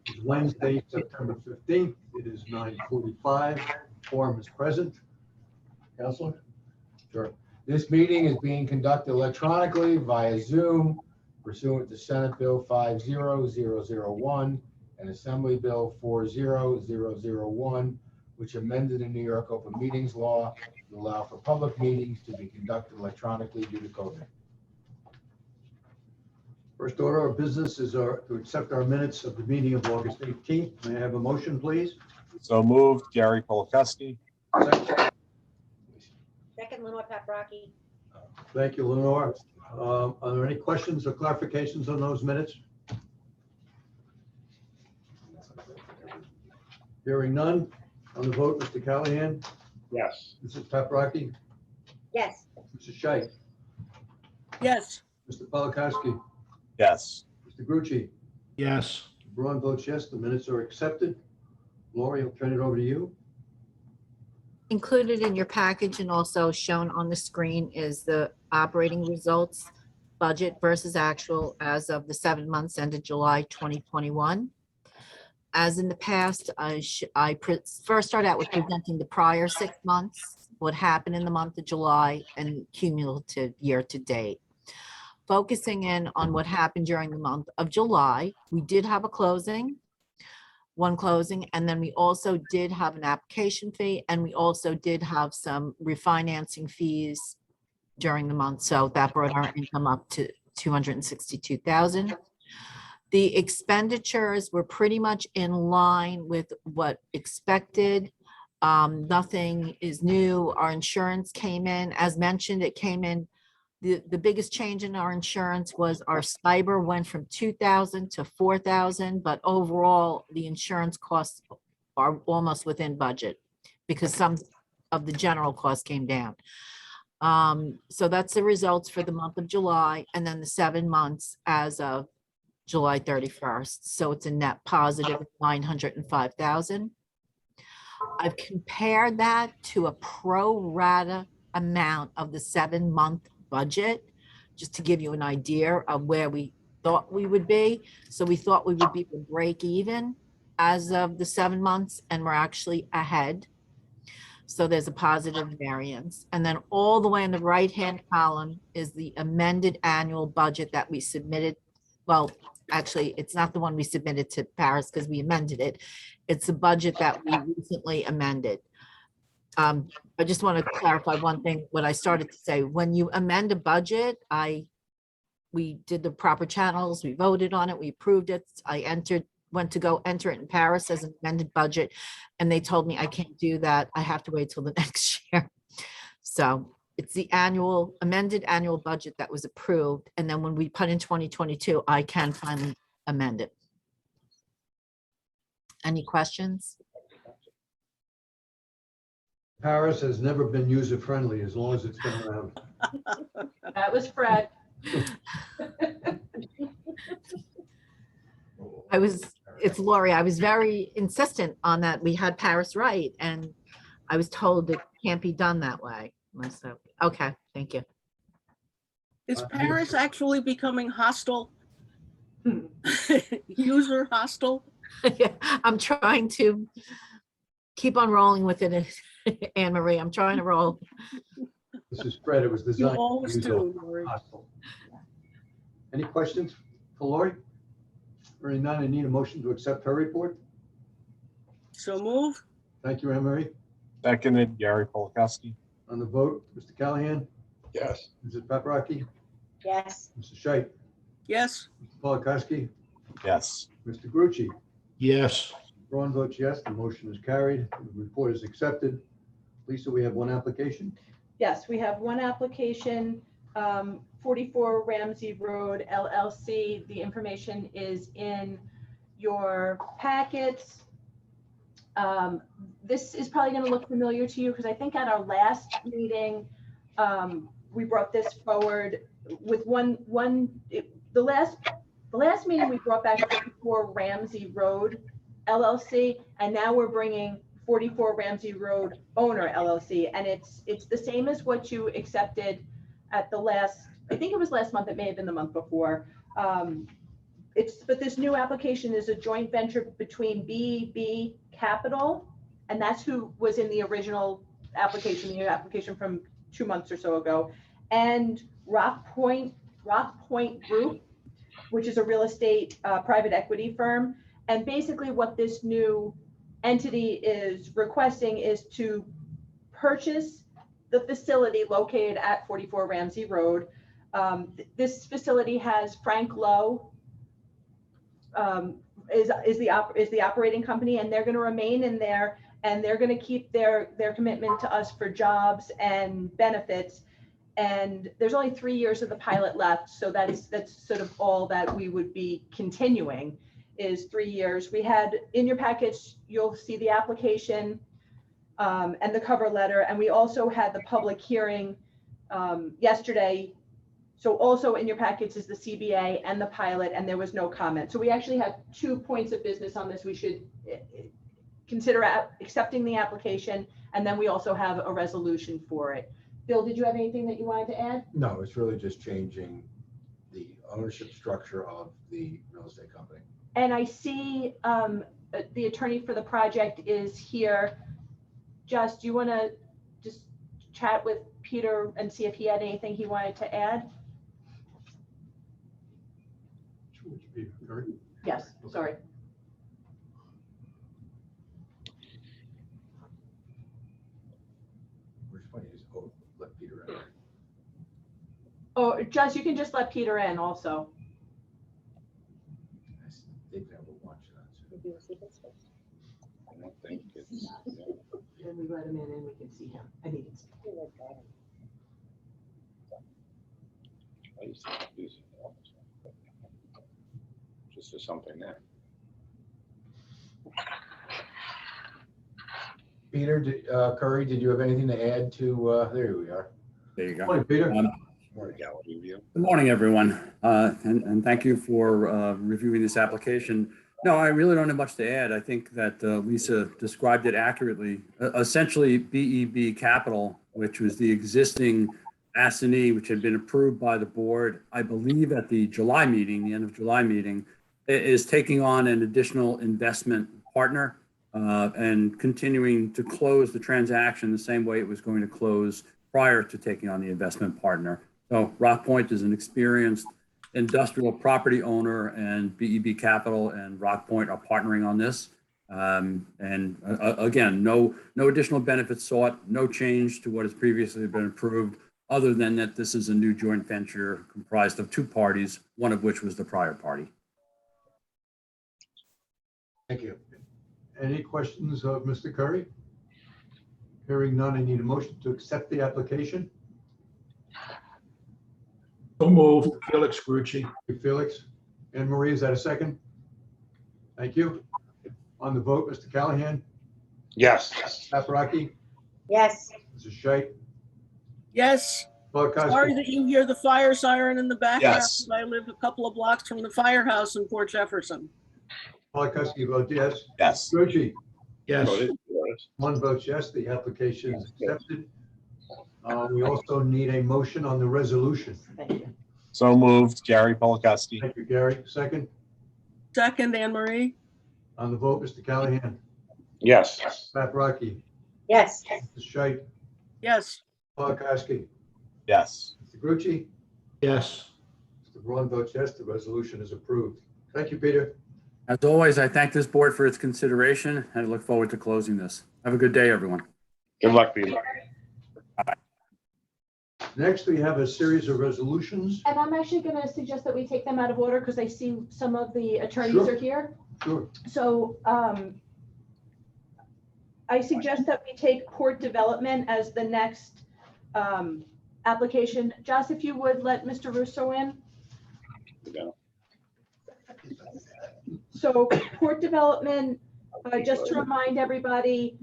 It's Wednesday, September 15th. It is 9:45. Quorum is present. Counselor? Sure. This meeting is being conducted electronically via Zoom pursuant to Senate Bill 50001 and Assembly Bill 40001, which amended the New York Open Meetings Law to allow for public meetings to be conducted electronically due to COVID. First order of business is to accept our minutes of the meeting of August 18th. May I have a motion, please? So moved, Gary Polakowski. Second, Lenore Paprocki. Thank you, Lenore. Are there any questions or clarifications on those minutes? Hearing none. On the vote, Mr. Callahan, Yes. Mrs. Paprocki, Yes. Mr. Scheit, Yes. Mr. Polakowski, Yes. Mr. Grucci. Yes. Braun votes yes. The minutes are accepted. Lori, I'll turn it over to you. Included in your package and also shown on the screen is the operating results, budget versus actual as of the 7 months ended July 2021. As in the past, first start out with presenting the prior 6 months, what happened in the month of July and cumulative year to date. Focusing in on what happened during the month of July, we did have one closing, and then we also did have an application fee, and we also did have some refinancing fees during the month. So that brought our income up to $262,000. The expenditures were pretty much in line with what expected. Nothing is new. Our insurance came in, as mentioned, it came in. The biggest change in our insurance was our cyber went from $2,000 to $4,000, but overall the insurance costs are almost within budget because some of the general costs came down. So that's the results for the month of July and then the 7 months as of July 31st. So it's a net positive 905,000. I've compared that to a pro rata amount of the 7-month budget, just to give you an idea of where we thought we would be. So we thought we would be to break even as of the 7 months, and we're actually ahead. So there's a positive variance. And then all the way in the right-hand column is the amended annual budget that we submitted. Well, actually, it's not the one we submitted to Paris because we amended it. It's a budget that we recently amended. I just want to clarify one thing, what I started to say. When you amend a budget, we did the proper channels, we voted on it, we approved it. Went to go enter it in Paris as an amended budget, and they told me I can't do that. I have to wait till the next year. So it's the amended annual budget that was approved. And then when we put in 2022, I can finally amend it. Any questions? Paris has never been user-friendly as long as it's been around. That was Fred. It's Lori. I was very insistent on that. We had Paris right, and I was told it can't be done that way. So, okay, thank you. Is Paris actually becoming hostile? User hostile? I'm trying to keep on rolling with it, Anne Marie. I'm trying to roll. This is Fred. It was You designed. always to use do, a Lori. hostile. Any questions for Lori? Hearing none, I need a motion to accept her report. So move? Thank you, Anne Marie. Seconded, Gary Polakowski. On the vote, Mr. Callahan, Yes. Mrs. Paprocki, yes, Mr. Scheit, Yes. Mr. Polakowski, Yes. Mr. Grucci. Yes. Braun votes yes, the motion is carried. The report is accepted. Lisa, we have one application. Yes, we have one application, 44 Ramsey Road LLC. The information is in your packets. This is probably going to look familiar to you because I think at our last meeting, we brought this forward with the last meeting we brought back 44 Ramsey Road LLC, and now we're bringing 44 Ramsey Road Owner LLC, and it's the same as what you accepted at the last, I think it was last month, it may have been the month before. But this new application is a joint venture between BB Capital, and that's who was in the original application, the application from 2 months or so ago, and Rock Point Group, which is a real estate private equity firm. And basically what this new entity is requesting is to purchase the facility located at 44 Ramsey Road. This facility has Frank Lowe is the operating company, and they're going to remain in there, and they're going to keep their commitment to us for jobs and benefits. And there's only 3 years of the pilot left, so that's sort of all that we would be continuing is 3 years. We had in your package, you'll see the application and the cover letter, and we also had the public hearing yesterday. So also in your package is the CBA and the pilot, and there was no comment. So we actually have 2 points of business on this. We should consider accepting the application, and then we also have a resolution for it. Bill, did you have anything that you wanted to add? No, it's really just changing the ownership structure of the real estate company. And I see the attorney for the project is here. Jess, do you want to just chat with Peter and see if he had anything he wanted to add? Yes, sorry. Which one is, let Peter in. Oh, Jess, you can just let Peter in also. I think that will watch that. I don't think it's, yeah. And we let him in and we can see him. I think it's. I used to use it all the time. Just as something there. Peter Curry, did you have anything to add to, there we are. There you go. Morning, Peter. Morning, Gallery View. Good morning, everyone, and thank you for reviewing this application. No, I really don't have much to add. I think that Lisa described it accurately. Essentially, BEB Capital, which was the existing assignee, which had been approved by the board, I believe at the July meeting, the end of July meeting, is taking on an additional investment partner and continuing to close the transaction the same way it was going to close prior to taking on the investment partner. So Rockpoint is an experienced industrial property owner, and BEB Capital and Rockpoint are partnering on this. Again, no additional benefits sought, no change to what has previously been approved, other than that this is a new joint venture comprised of two parties, one of which was the prior party. Thank you. Any questions of Mr. Curry? Hearing none, I need a motion to accept the application. So moved. Felix Grucci. Felix. Anne Marie, is that a second? Thank you. On the vote, Mr. Callahan, Yes. Paprocki, Yes. Mrs. Scheit, Yes. Sorry Polakowski. that you hear the fire siren in the background. Yes. I live a couple of blocks from the firehouse in Port Jefferson. Polakowski votes yes. Yes. Grucci, Yes. one votes yes, the application is accepted. We also need a motion on the resolution. Thank you. So moved, Gary Polakowski. Thank you, Gary. Second, Second, Anne Marie. on the vote, Mr. Callahan, Yes. Paprocki, Yes. Mrs. Scheit, Yes. Polakowski, Yes. Mr. Grucci, Yes. Mr. Braun votes yes, the resolution is approved. Thank you, Peter. As always, I thank this board for its consideration, and I look forward to closing this. Have a good day, everyone. Good luck, Peter. Next, we have a series of resolutions. And I'm actually going to suggest that we take them out of order because I see some of the attorneys Sure. are here. Sure. So I suggest that we take port development as the next application. Joss, if you would let Mr. Russo in. Yeah. So port development, just to remind everybody,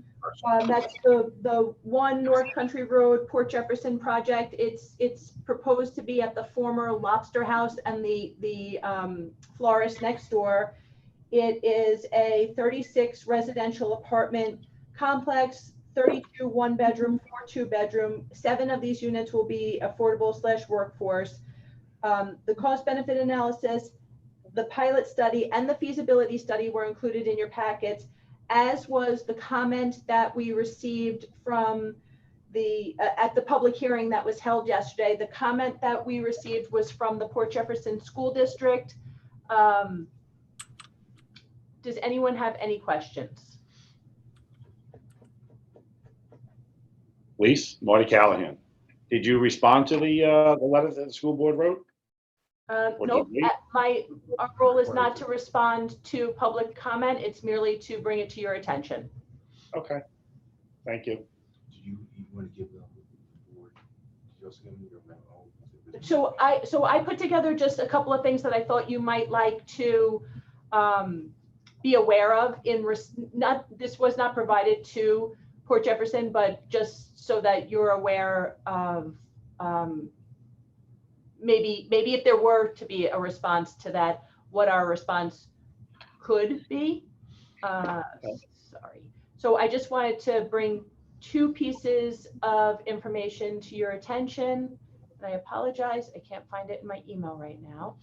that's the one North Country Road, Port Jefferson project. It's proposed to be at the former Lobster House and the florist next door. It is a 36 residential apartment complex, 32 one-bedroom, 4 two-bedroom. 7 of these units will be affordable/workforce. The cost-benefit analysis, the pilot study, and the feasibility study were included in your packets, as was the comment that we received from the at the public hearing that was held yesterday. The comment that we received was from the Port Jefferson School District. Does anyone have any questions? Lise, Marty Callahan. Did you respond to the letter that the school board wrote? What do Nope. you need? Our role is not to respond to public comment. It's merely to bring it to your attention. Okay. Thank you. Do you want to give the board, did you also give them your memo? So I put together just a couple of things that I thought you might like to be aware of. This was not provided to Port Jefferson, but just so that you're aware of maybe if there were to be a response to that, what our response could be. Sorry. So I just wanted to bring 2 pieces of information to your attention. And I apologize, I can't find it in my email right now.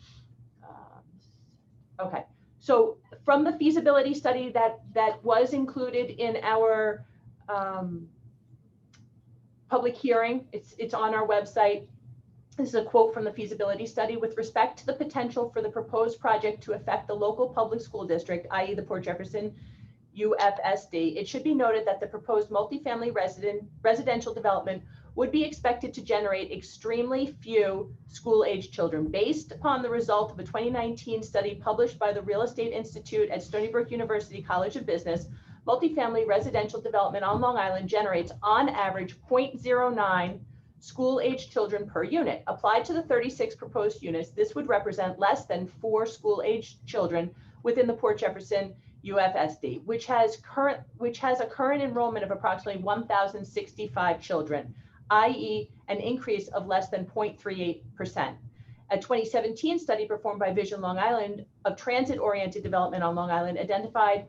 Okay, so from the feasibility study that was included in our public hearing, it's on our website. This is a quote from the feasibility study. With respect to the potential for the proposed project to affect the local public school district, i.e. the Port Jefferson UFSD, it should be noted that the proposed multifamily residential development would be expected to generate extremely few school-age children. Based upon the result of a 2019 study published by the Real Estate Institute at Stony Brook University College of Business, multifamily residential development on Long Island generates on average 0.09 school-age children per unit. Applied to the 36 proposed units, this would represent less than 4 school-age children within the Port Jefferson UFSD, which has a current enrollment of approximately 1,065 children, i.e. an increase of less than 0.38%. A 2017 study performed by Vision Long Island of transit-oriented development on Long Island identified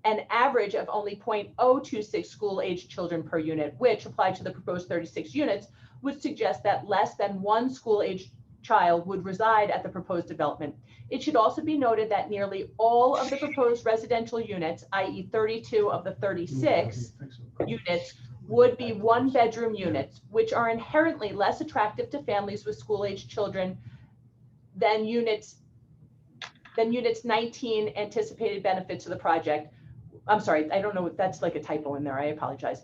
an average of only 0.026 school-aged children per unit, which applied to the proposed 36 units would suggest that less than one school-aged child would reside at the proposed development. It should also be noted that nearly all of the proposed residential units, i.e. 32 of the 36 units, would be one-bedroom units, which are inherently less attractive to families with school-aged children than units 19 anticipated benefits of the project. I'm sorry, I don't know, that's like a typo in there, I apologize.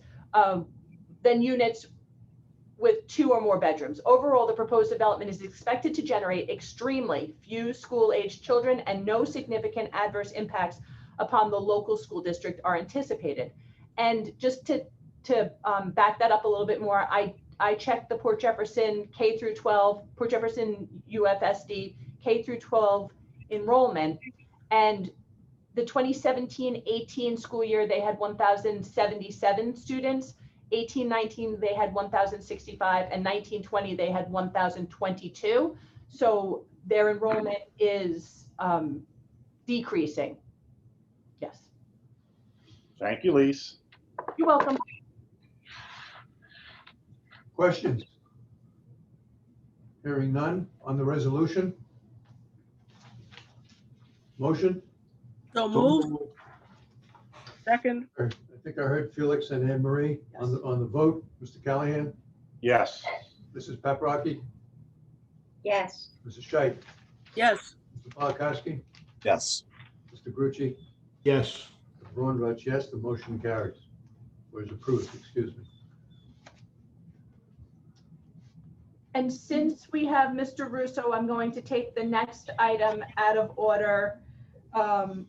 Than units with 2 or more bedrooms. Overall, the proposed development is expected to generate extremely few school-aged children and no significant adverse impacts upon the local school district are anticipated. And just to back that up a little bit more, I checked the Port Jefferson K through 12, Port Jefferson UFSD K through 12 enrollment, and the 2017-18 school year, they had 1,077 students. 18-19, they had 1,065, and 19-20, they had 1,022. So their enrollment is decreasing. Yes. Thank you, Lise. You're welcome. Questions? Hearing none on the resolution. Motion? So moved. Second. I think I heard Felix and Anne Marie on the vote. Mr. Callahan, Yes. Mrs. Paprocki, yes, Mrs. Scheit, Yes. Mr. Polakowski, Yes. Mr. Grucci, Yes. Mr. Braun votes yes, the motion carries, or is approved, excuse me. And since we have Mr. Russo, I'm going to take the next item out of order.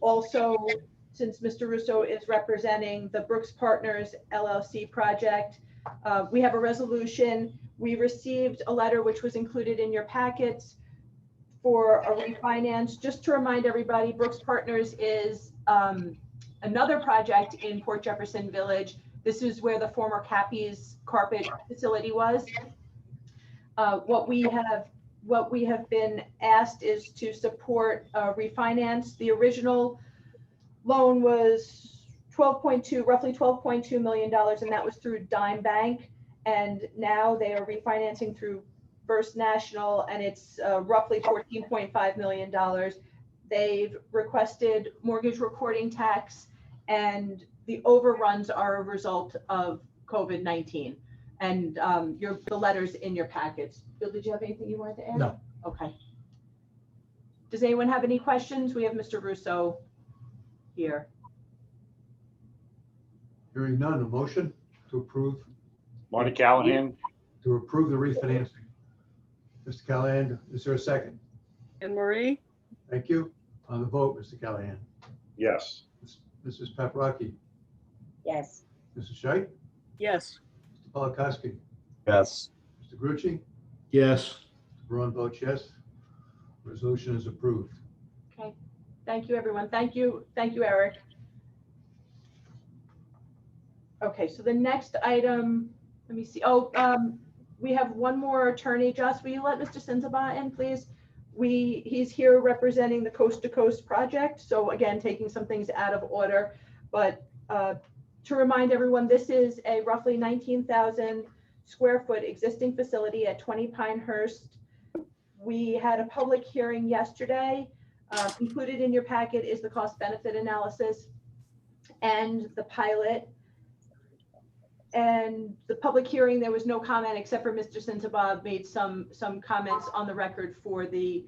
Also, since Mr. Russo is representing the Brooks Partners LLC project, we have a resolution. We received a letter which was included in your packets for a refinance. Just to remind everybody, Brooks Partners is another project in Port Jefferson Village. This is where the former Cappy's carpet facility was. What we have been asked is to support refinance. The original loan was roughly $12.2 million, and that was through Dime Bank. And now they are refinancing through First National, and it's roughly $14.5 million. They've requested mortgage recording tax, and the overruns are a result of COVID-19. And the letters in your packets. Bill, did you have anything you wanted to add? No. Okay. Does anyone have any questions? We have Mr. Russo here. Hearing none, a motion to approve Marty Callahan? the refinancing. Mr. Callahan, is there a second? Anne Marie? Thank you. On the vote, Mr. Callahan, Yes. Mrs. Paprocki, yes, Mrs. Scheit, Yes. Mr. Polakowski, Yes. Mr. Grucci, Yes. Mr. Braun votes yes. Resolution is approved. Okay. Thank you, everyone. Thank you, Eric. Okay, so the next item, let me see. We have one more attorney. Joss, will you let Mr. Sinzaba in, please? He's here representing the Coast to Coast project. So again, taking some things out of order, but to remind everyone, this is a roughly 19,000 square foot existing facility at 20 Pinehurst. We had a public hearing yesterday. Included in your packet is the cost benefit analysis and the pilot. And the public hearing, there was no comment except for Mr. Sinzaba made some comments on the record for the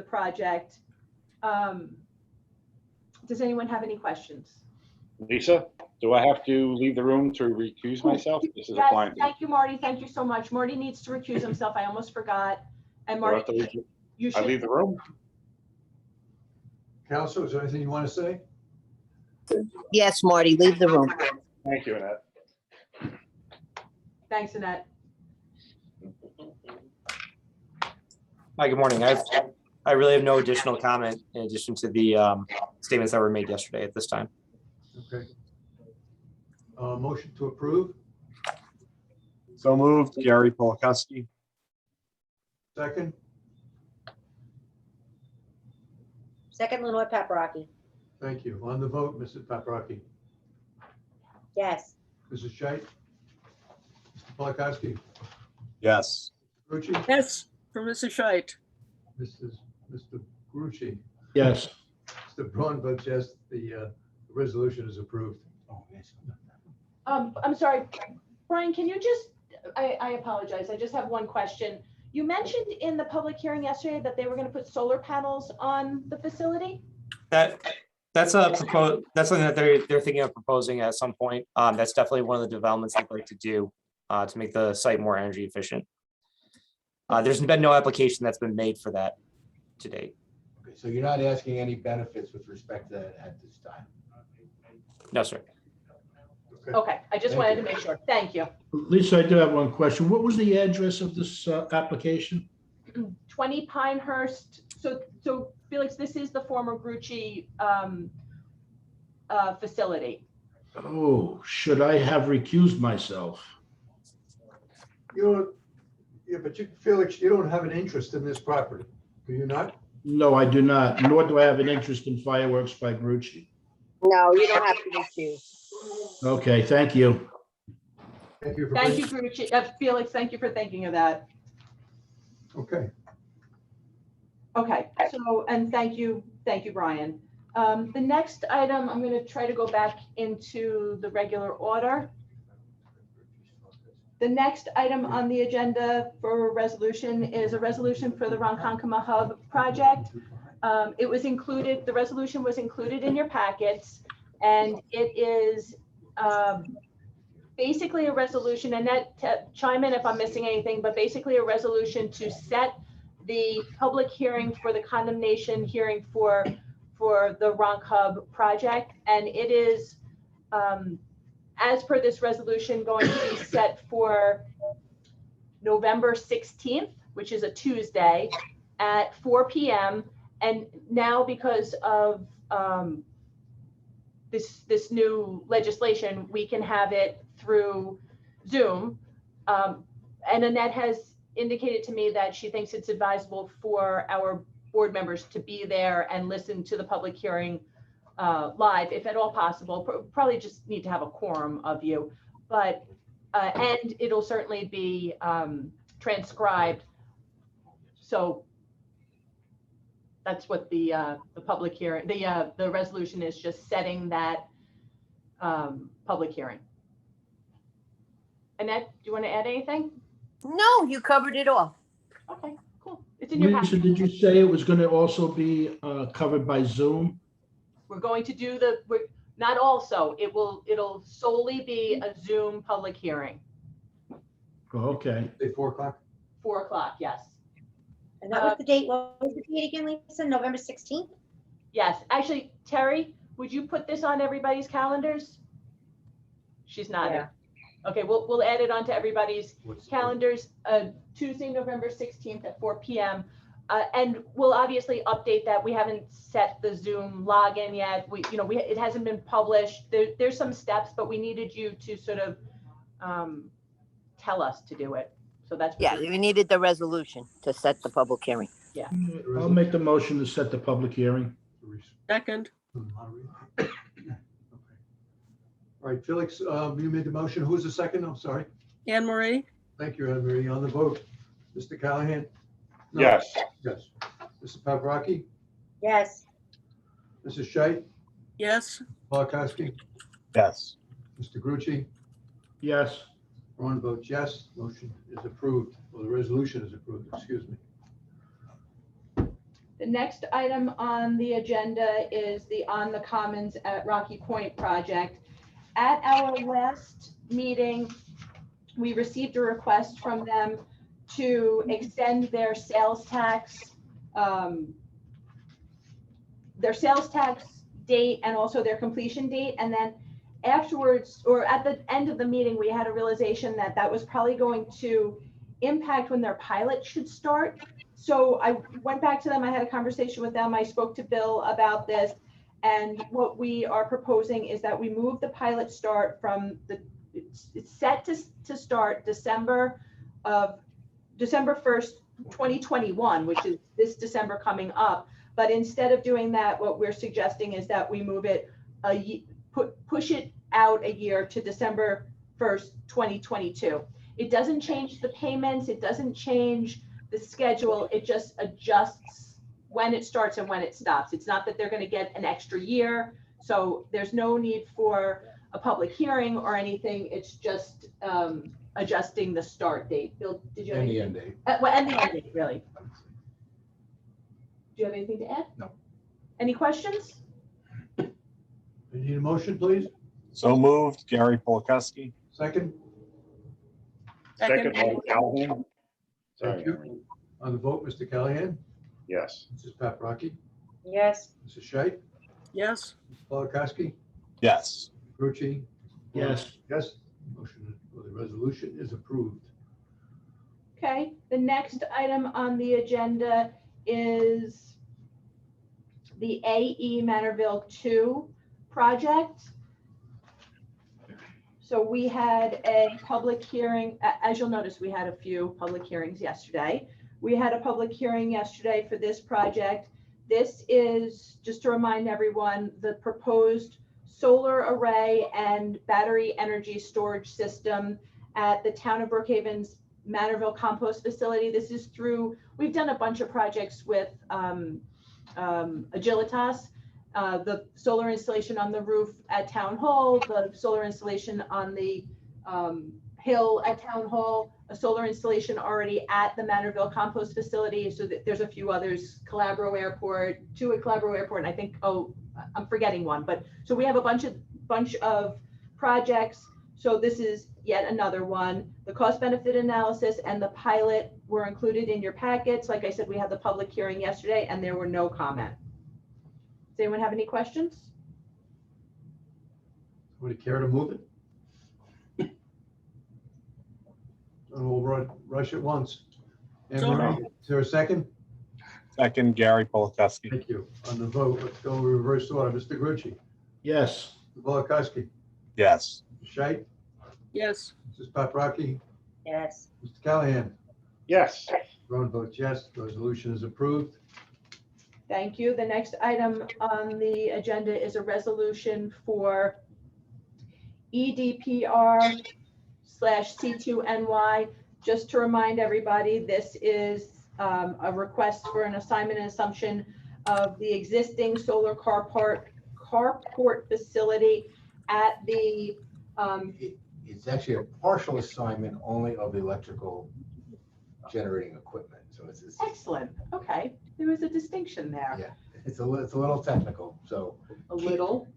project. Does anyone have any questions? Lisa, do I have to leave the room to recuse myself? This is a Yes, client. thank you, Marty. Thank you so much. Marty needs to recuse himself. I almost forgot. And Do I have Marty, to you I leave should, the room? Counsel, is there anything you want to say? Yes, Marty, leave the room. Thank you, Annette. thanks, Annette. Hi, good morning. I I really have no additional comment in addition to the statements that were made yesterday at this time. Okay. Motion to approve, So moved, Gary Polakowski. second, Second, Lenore Paprocki. thank you. On the vote, Mrs. Paprocki, Yes. Mrs. Scheit, Mr. Polakowski, Yes. Grucci, Yes, for Mrs. Scheit. Mr. Grucci, Yes. Mr. Braun votes yes, the resolution is approved. I'm sorry, Brian, can you just, I apologize, I just have one question. You mentioned in the public hearing yesterday that they were gonna put solar panels on the facility? That's something that they're thinking of proposing at some point. That's definitely one of the developments I'd like to do to make the site more energy efficient. There's been no application that's been made for that to date. Okay, so you're not asking any benefits with respect to that at this time? No, sir. Okay, I just Thank wanted you. to make sure. Thank you. Lisa, I do have one question. What was the address of this application? 20 Pinehurst. So Felix, this is the former Grucci facility. Oh, should I have recused myself? Yeah, but you, Felix, you don't have an interest in this property, do you not? No, I do not, nor do I have an interest in fireworks by Grucci. No, you don't have to refuse. Okay, thank you. Thank you for Thank you, bringing, Grucci. Felix, thank you for thinking of that. okay. Okay, so, and thank you, Brian. The next item, I'm gonna try to go back into the regular order. The next item on the agenda for a resolution is a resolution for the Ronkonkoma Hub project. It was included, the resolution was included in your packets, and it is basically a resolution, and that chime in if I'm missing anything, but basically a resolution to set the public hearing for the condemnation hearing for the Ronk Hub project. And it is, as per this resolution, going to be set for November 16th, which is a Tuesday at 4 p.m. And now because of this new legislation, we can have it through Zoom. And Annette has indicated to me that she thinks it's advisable for our board members to be there and listen to the public hearing live, if at all possible. Probably just need to have a quorum of you, but and it'll certainly be transcribed. So that's what the public hearing, the resolution is, just setting that public hearing. Annette, do you want to add anything? No, you covered it all. Okay, cool. It's in your Lisa, packet. did you say it was going to also be covered by Zoom? We're going to do not also, it'll solely be a Zoom public hearing. Oh, okay. Say 4 o'clock? 4 o'clock, yes. And that was the date, what was the date again, Lisa? November 16th? Yes, actually, Terry, would you put this on everybody's calendars? She's nodding. Yeah. Okay, we'll add it onto everybody's What's- calendars, Tuesday, November 16th at 4 p.m. And we'll obviously update that. We haven't set the Zoom login yet. It hasn't been published. There's some steps, but we needed you to sort of tell us to do it. So that's what Yeah, we're- we needed the resolution to set the public hearing. I'll make the motion to set the public hearing. Second, Okay. All right, Felix, you made the motion. Who's the second? I'm sorry. Anne Marie, Thank you, Anne Marie. On the vote, Mr. Callahan? No. Yes. Yes. Mr. Paprocki? Yes. Mrs. Scheit? yes, Polakowski? Yes. Mr. Grucci? Yes. Ron votes yes. Motion is approved, or the resolution is approved, excuse me. The next item on the agenda is the On the Commons at Rocky Point project. At our last meeting, we received a request from them to extend their sales tax date and also their completion date. And then afterwards, or at the end of the meeting, we had a realization that that was probably going to impact when their pilot should start. So I went back to them, I had a conversation with them, I spoke to Bill about this. And what we are proposing is that we move the pilot start from it's set to start December 1st, 2021, which is this December coming up. But instead of doing that, what we're suggesting is that we move it push it out a year to December 1st, 2022. It doesn't change the payments, it doesn't change the schedule, it just adjusts when it starts and when it stops. It's not that they're going to get an extra year, so there's no need for a public hearing or anything. It's just adjusting the start date. Bill, did you have And the anything? end date. Well, and the end date, really. Do you have anything to add? No. Any questions? You need a motion, please? So moved, Gary Polakowski. Second? Second, Callahan. Sorry, Thank you. Henry. On the vote, Mr. Callahan? Yes. Mrs. Paprocki? Yes. Mrs. Scheit? Yes. Mr. Polakowski? Yes. Grucci? Yes. Yes. Motion for the resolution is approved. Okay, the next item on the agenda is the AE Manorville 2 project. So we had a public hearing, as you'll notice, we had a few public hearings yesterday. We had a public hearing yesterday for this project. This is, just to remind everyone, the proposed solar array and battery energy storage system at the town of Brookhaven's Manorville compost facility. This is through, we've done a bunch of projects with Agilitas, the solar installation on the roof at Town Hall, the solar installation on the hill at Town Hall, a solar installation already at the Manorville compost facility. So that there's a few others, Calabro Airport, two at Calabro Airport, and I think, oh, I'm forgetting one, but so we have a bunch of projects. So this is yet another one. The cost benefit analysis and the pilot were included in your packets. Like I said, we had the public hearing yesterday and there were no comment. Does anyone have any questions? Would you care to move it? And we'll rush it once. Anne So Marie, moved. is there a second? Second, Gary Polakowski. Thank you. On the vote, let's go reverse order. Mr. Grucci? Yes. Mr. Polakowski? Yes. Mr. Scheit? Yes. Mrs. Paprocki? Yes. Mr. Callahan? Yes. Ron votes yes. The resolution is approved. Thank you. The next item on the agenda is a resolution for EDPR/C2NY. Just to remind everybody, this is a request for an assignment and assumption of the existing solar carport facility at the It's actually a partial assignment only of the electrical generating equipment. So it's excellent. Okay, there was a distinction there. yeah, it's a little technical. So A little.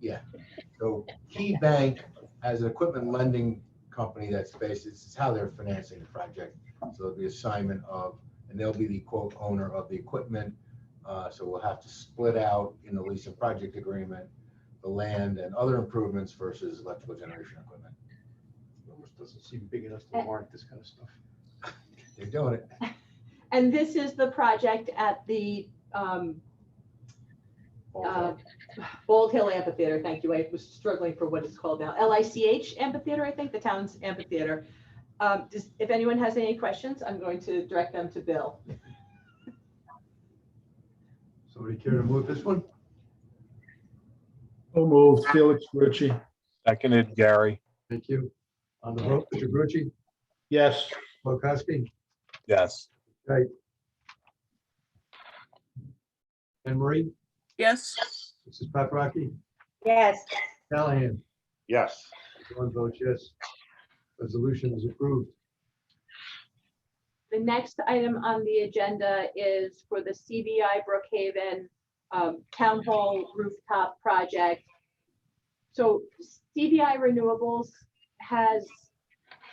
So Key Bank has an equipment lending company that's based, it's how they're financing the project. So the assignment of, and they'll be the quote owner of the equipment. So we'll have to split out in the lease and project agreement, the land and other improvements versus electrical generation equipment. Almost doesn't seem big enough to warrant this kind of stuff. They're doing it. And this is the project at the Bald Hill Amphitheater. Thank you. I was struggling for what it's called now. LICH Amphitheater, I think, the town's amphitheater. If anyone has any questions, I'm going to direct them to Bill. Somebody care to move this one? So moved. Felix Grucci. Seconded, Gary. Thank you. On the vote, Mr. Grucci? Yes. Polakowski? Yes. Right. Anne Marie? Yes. Mrs. Paprocki? Yes. Callahan? Yes. Ron votes yes. Resolution is approved. The next item on the agenda is for the CBI Brookhaven Town Hall rooftop project. So CBI Renewables has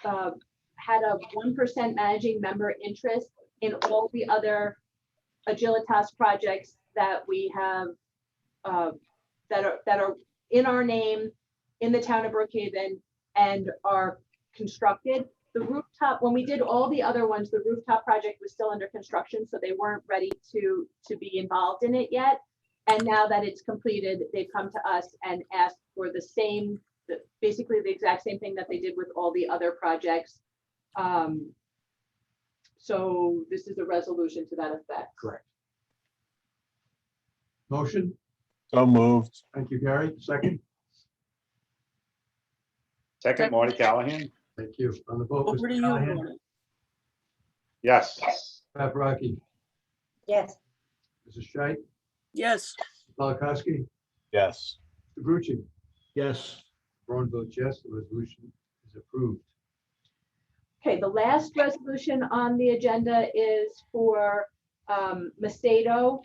had a 1% managing member interest in all the other Agilitas projects that we have that are in our name in the town of Brookhaven and are constructed. the rooftop, when we did all the other ones, the rooftop project was still under construction, so they weren't ready to be involved in it yet. And now that it's completed, they've come to us and asked for the same, basically the exact same thing that they did with all the other projects. So this is a resolution to that effect. Correct. Motion? So moved. Thank you, Gary. Second? Second, Marty Callahan. Thank you. On the vote, Over to Mr. you, Callahan? Marty. Yes. Paprocki? Yes. Mrs. Scheit? Yes, Polakowski? Yes. Mr. Grucci? yes, Braun votes yes, the resolution is approved. Okay, the last resolution on the agenda is for Macedo.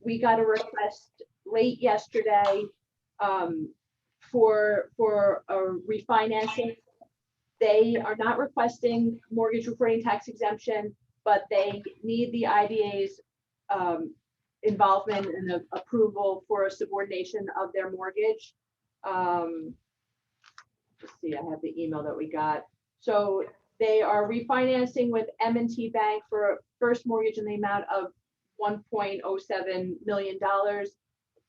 We got a request late yesterday for a refinancing. They are not requesting mortgage reporting tax exemption, but they need the IDA's involvement and approval for a subordination of their mortgage. Let's see, I have the email that we got. So they are refinancing with M&T Bank for a first mortgage in the amount of $1.07 million.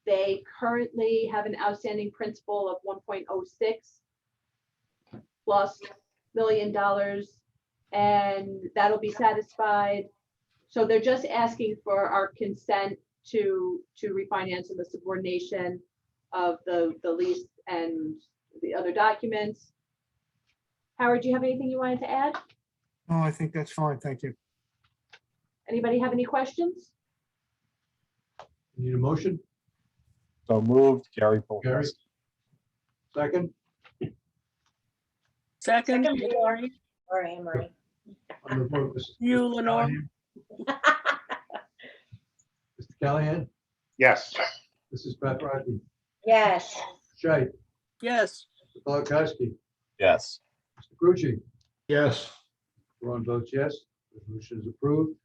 They currently have an outstanding principal of $1.06 plus $1 million, and that'll be satisfied. So they're just asking for our consent to refinance in the subordination of the lease and the other documents. Howard, do you have anything you wanted to add? No, I think that's fine. Thank you. Anybody have any questions? Need a motion? So moved. Gary Gary? Polkowski. Second? second, Second, Lori, Sorry, Marty. On the vote, Mr. you, Lenore. Callahan? Mr. Callahan? Yes. Mrs. Paprocki? Yes. Scheit? Yes, Mr. Polakowski? Yes. Mr. Grucci? yes. Braun votes yes, resolution is approved.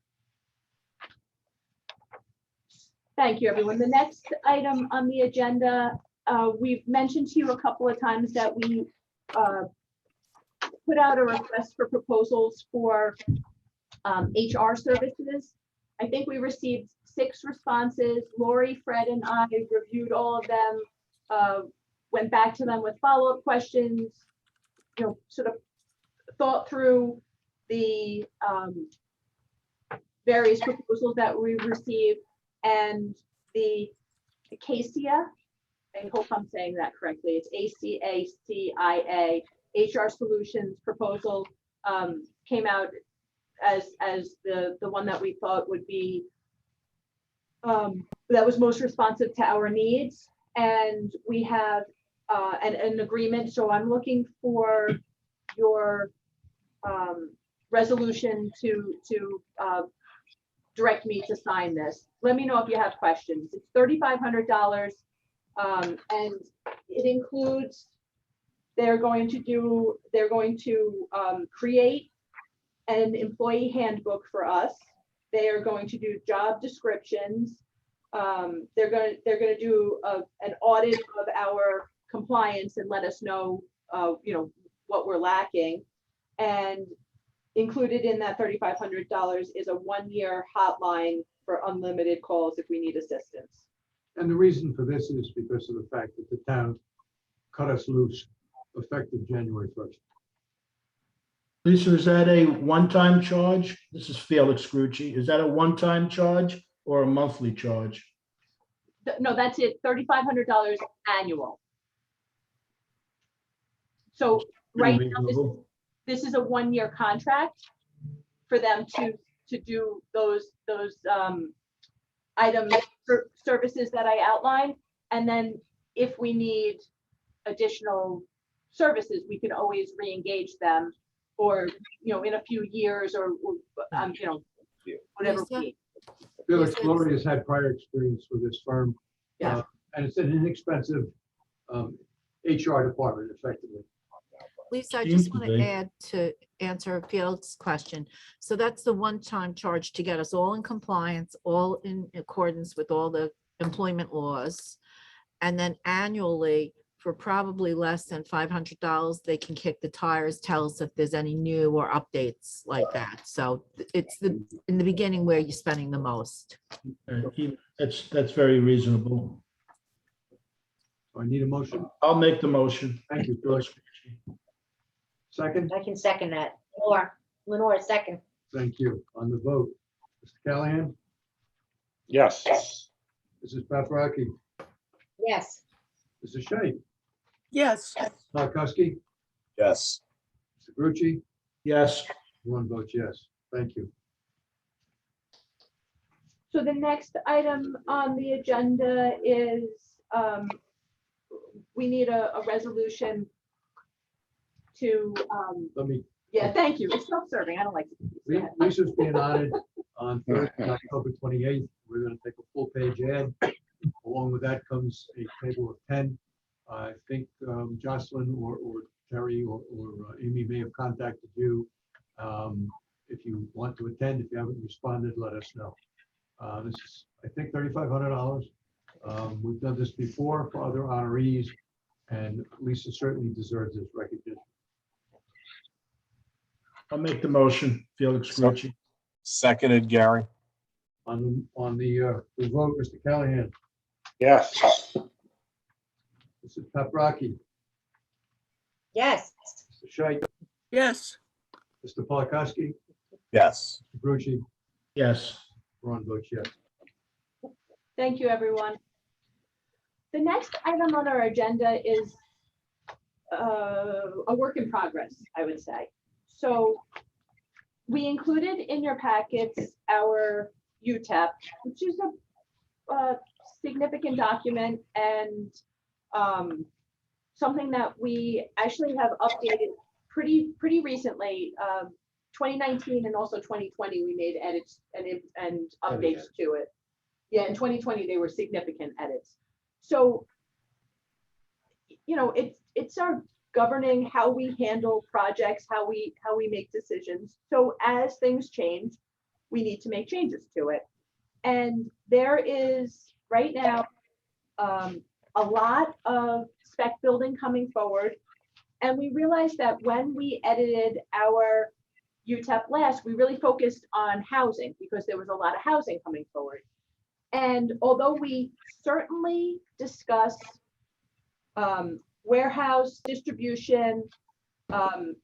Thank you, everyone. The next item on the agenda, we've mentioned to you a couple of times that we put out a request for proposals for HR services. I think we received 6 responses. Lori, Fred, and I reviewed all of them, went back to them with follow-up questions, sort of thought through the various proposals that we received, and the ACACIA, I hope I'm saying that correctly, it's ACACIA, HR Solutions proposal came out as the one that we thought would be, that was most responsive to our needs. And we have an agreement, so I'm looking for your resolution to direct me to sign this. Let me know if you have questions. It's $3,500, and it includes, they're going to create an employee handbook for us. They are going to do job descriptions. They're going to do an audit of our compliance and let us know, what we're lacking. And included in that $3,500 is a 1-year hotline for unlimited calls if we need assistance. And the reason for this is because of the fact that the town cut us loose effective January 1st. Lisa, is that a one-time charge? This is Felix Grucci. Is that a one-time charge or a monthly charge? No, that's it, $3,500 annual. So right now, this is a 1-year contract for them to do those items, services that I outlined. And then if we need additional services, we can always re-engage them, or, in a few years, or whatever we need. Felix Lori has had prior experience with this firm. Yeah. And it's an inexpensive HR department, effectively. Lisa, I Seems just to want to be. add to answer Felix's question. So that's the one-time charge to get us all in compliance, all in accordance with all the employment laws. And then annually, for probably less than $500, they can kick the tires, tell us if there's any new or updates like that. So it's in the beginning where you're spending the most. That's very reasonable. I need a motion. I'll make the motion. Thank you, George. Second, I can second that. Lenore, second. thank you. On the vote, Mr. Callahan, Yes. Mrs. Paprocki, Yes. Mrs. Shea, Yes. Polakowski, Yes. Mr. Grucci, Yes, one votes yes. Thank you. So the next item on the agenda is, we need a resolution to, Let me, yeah, thank you. It's self-serving. I don't like. Go ahead. Lisa's being honored on Thursday, October 28th. We're going to take a full page ad. Along with that comes a table of 10. I think Jocelyn or Terry or Amy may have contacted you. If you want to attend, if you haven't responded, let us know. This is, I think, $3,500. We've done this before for other honorees, and Lisa certainly deserves this recognition. I'll make the motion. Felix Grucci. Seconded, Gary. On the vote, Mr. Callahan, Yes. Mrs. Paprocki, Yes. Mr. Shea, Yes. Mr. Polakowski, Yes. Mr. Grucci, Yes. Ron votes yes. Thank you, everyone. The next item on our agenda is a work in progress, I would say. So we included in your packets our UTEP, which is a significant document and something that we actually have updated pretty recently. 2019 and also 2020, we made edits and updates to it. Yeah, in 2020, they were significant edits. So, you know, it's our governing how we handle projects, how we make decisions. So as things change, we need to make changes to it. And there is right now a lot of spec building coming forward. And we realized that when we edited our UTEP last, we really focused on housing because there was a lot of housing coming forward. And although we certainly discuss warehouse, distribution,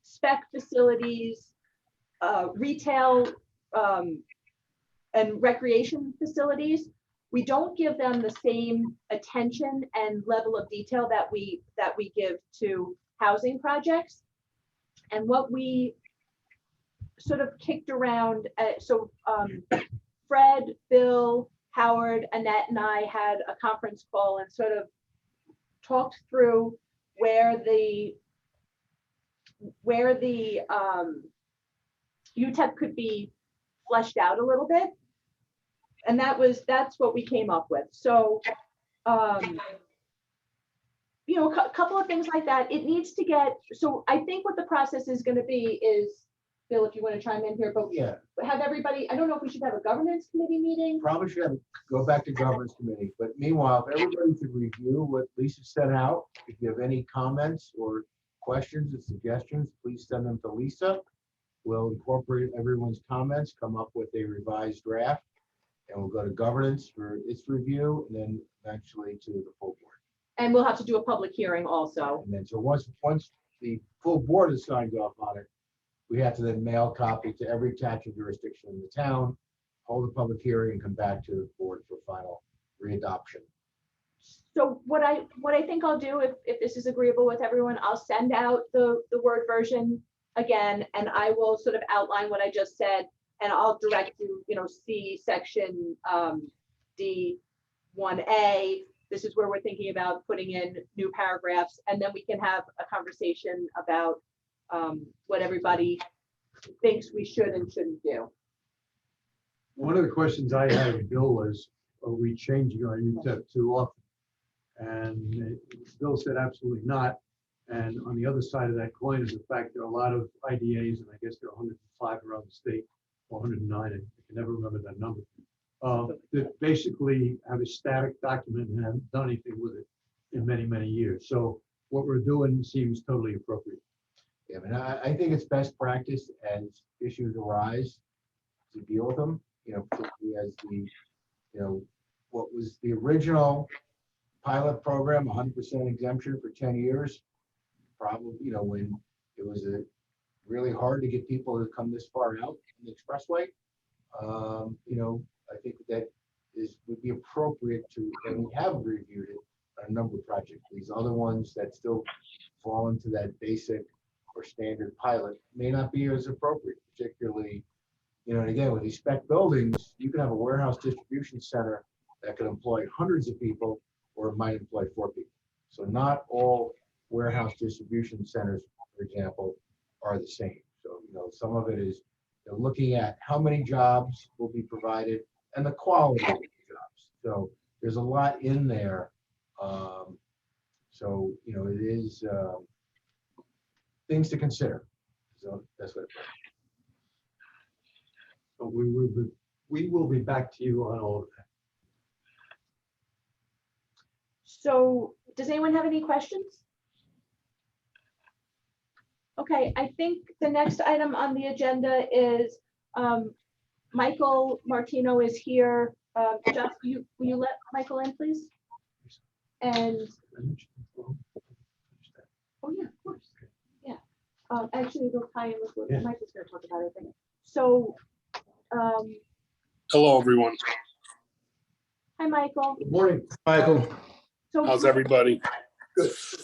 spec facilities, retail, and recreation facilities, we don't give them the same attention and level of detail that we give to housing projects. And what we sort of kicked around, Fred, Bill, Howard, Annette, and I had a conference call and sort of talked through where the UTEP could be fleshed out a little bit. And that's what we came up with. So, you know, a couple of things like that. It needs to get, so I think what the process is going to be is, Bill, if you want to chime in here, but Yeah, have everybody, I don't know if we should have a governance committee meeting. probably should have, go back to governance committee, but meanwhile, if everybody could review what Lisa sent out, if you have any comments or questions or suggestions, please send them to Lisa. We'll incorporate everyone's comments, come up with a revised draft, and we'll go to governance for its review, and then eventually to the full board. And we'll have to do a public hearing also. And then, so once the full board has signed off on it, we have to then mail copy to every taxing jurisdiction in the town, hold a public hearing, and come back to the board for final readoption. So what I think I'll do, if this is agreeable with everyone, I'll send out the Word version again, and I will sort of outline what I just said, and I'll direct you, you know, see section D1A. This is where we're thinking about putting in new paragraphs, and then we can have a conversation about what everybody thinks we should and shouldn't do. One of the questions I had with Bill was, are we changing our UTEP too often? And Bill said absolutely not. And on the other side of that coin is the fact there are a lot of IDAs, and I guess there are 105 around the state, or 109, I can never remember that number, that basically have a static document and haven't done anything with it in many, many years. So what we're doing seems totally appropriate. Yeah, I mean, I think it's best practice as issues arise to deal with them, particularly as what was the original pilot program, 100% exemption for 10 years. Probably, when it was really hard to get people to come this far out in the expressway. I think that would be appropriate to, and we have reviewed it on a number of projects. These other ones that still fall into that basic or standard pilot may not be as appropriate, particularly, and again, with these spec buildings, you can have a warehouse distribution center that could employ hundreds of people, or it might employ 4 people. So not all warehouse distribution centers, for example, are the same. So, some of it is looking at how many jobs will be provided and the quality of the jobs. So there's a lot in there. It is things to consider. So that's what. So we will be back to you on all of that. So does anyone have any questions? Okay, I think the next item on the agenda is Michael Martino is here. Josh, will you let Michael in, please? And, oh yeah, of course, yeah. Actually, it'll tie in with what Michael's gonna talk about, I think. So, hello, everyone. hi, Michael. Good morning, Michael. So How's everybody?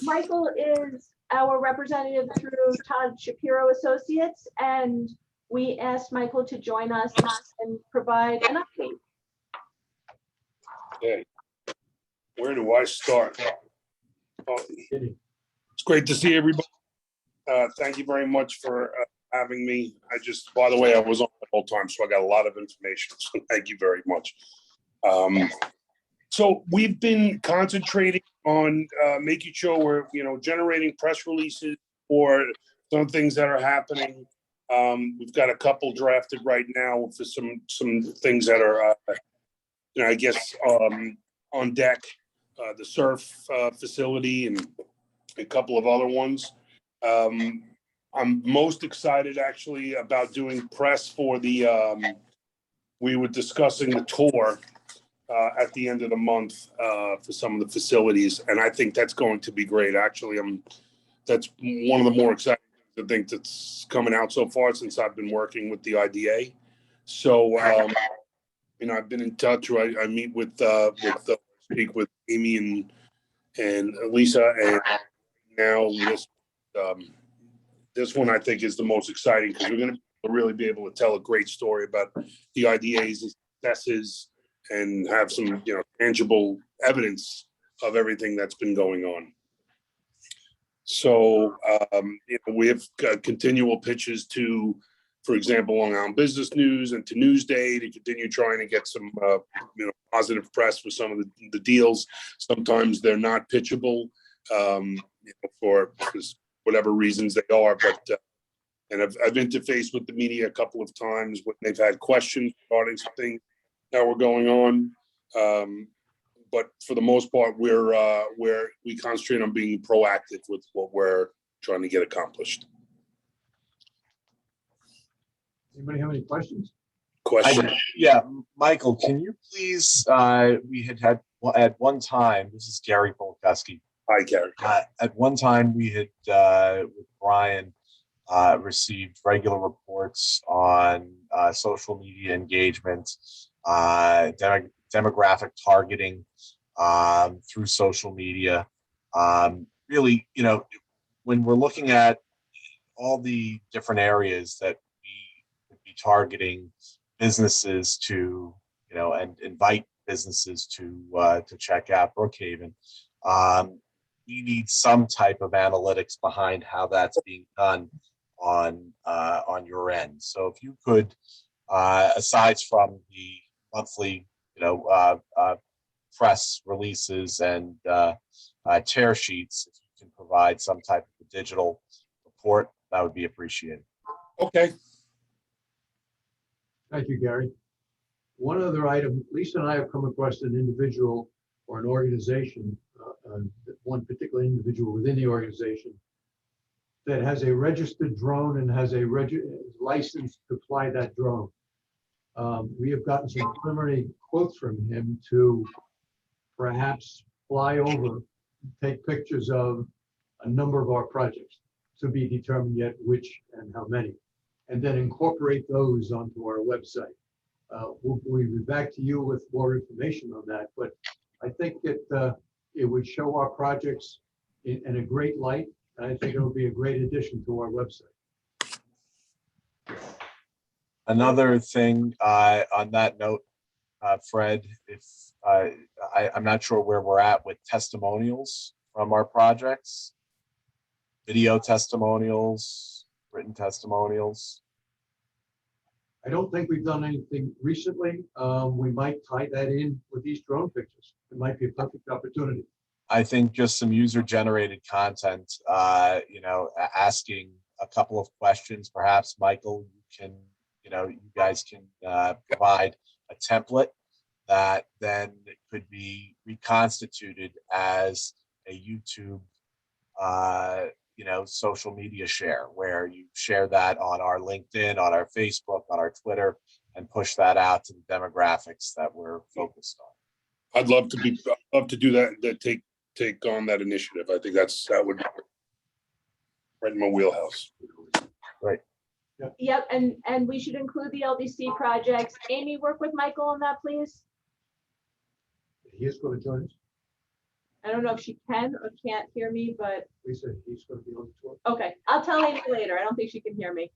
Michael is our representative through Todd Shapiro Associates, and we asked Michael to join us and provide an update. Okay. Where do I start? Oh, it's great to see everybody. Thank you very much for having me. By the way, I was on the whole time, so I got a lot of information. So thank you very much. So we've been concentrating on making sure we're, generating press releases for some things that are happening. We've got a couple drafted right now for some things that are, I guess, on deck, the surf facility and a couple of other ones. I'm most excited actually about doing press for we were discussing the tour at the end of the month for some of the facilities. And I think that's going to be great. Actually, that's one of the more exciting things I think that's coming out so far since I've been working with the IDA. So, I've been in touch. I meet speak with Amy and Lisa, and now this one I think is the most exciting because we're going to really be able to tell a great story about the IDA's successes and have some, tangible evidence of everything that's been going on. So, we have continual pitches to, for example, Long Island Business News and to Newsday to continue trying to get some, positive press for some of the deals. Sometimes they're not pitchable for whatever reasons they are, but and I've interfaced with the media a couple of times when they've had questions regarding some things that were going on. But for the most part, we concentrate on being proactive with what we're trying to get accomplished. Anybody have any questions? Yeah, Michael, can you please, we had at one time, this is Gary Polkowski. Hi, Gary. At one time, we had, with Brian, received regular reports on social media engagement, demographic targeting through social media. Really, when we're looking at all the different areas that we would be targeting businesses to, and invite businesses to check out Brookhaven, we need some type of analytics behind how that's being done on your end. So if you could, aside from the monthly, press releases and tear sheets, if you can provide some type of a digital report, that would be appreciated. Okay. Thank you, Gary. One other item, Lisa and I have come across an individual or an organization one particular individual within the organization that has a registered drone and has a license to fly that drone. We have gotten some preliminary quotes from him to perhaps fly over, take pictures of a number of our projects, to be determined yet which and how many, and then incorporate those onto our website. We'll be back to you with more information on that, but I think it would show our projects in a great light, and I think it will be a great addition to our website. Another thing on that note, Fred, if I'm not sure where we're at with testimonials from our projects, video testimonials, written testimonials. I don't think we've done anything recently. We might tie that in with these drone pictures. It might be a perfect opportunity. I think just some user-generated content, asking a couple of questions. Perhaps, Michael, you guys can provide a template that then could be reconstituted as a YouTube, social media share, where you share that on our LinkedIn, on our Facebook, on our Twitter, and push that out to the demographics that we're focused on. I'd love to do that, take on that initiative. I think that would be right in my wheelhouse. Right. Yep, and we should include the LDC projects. Amy, work with Michael on that, please. He is going to join us. I don't know if she can or can't hear me, but Lisa, he's going to be on the tour. okay, I'll tell Amy later. I don't think she can hear me.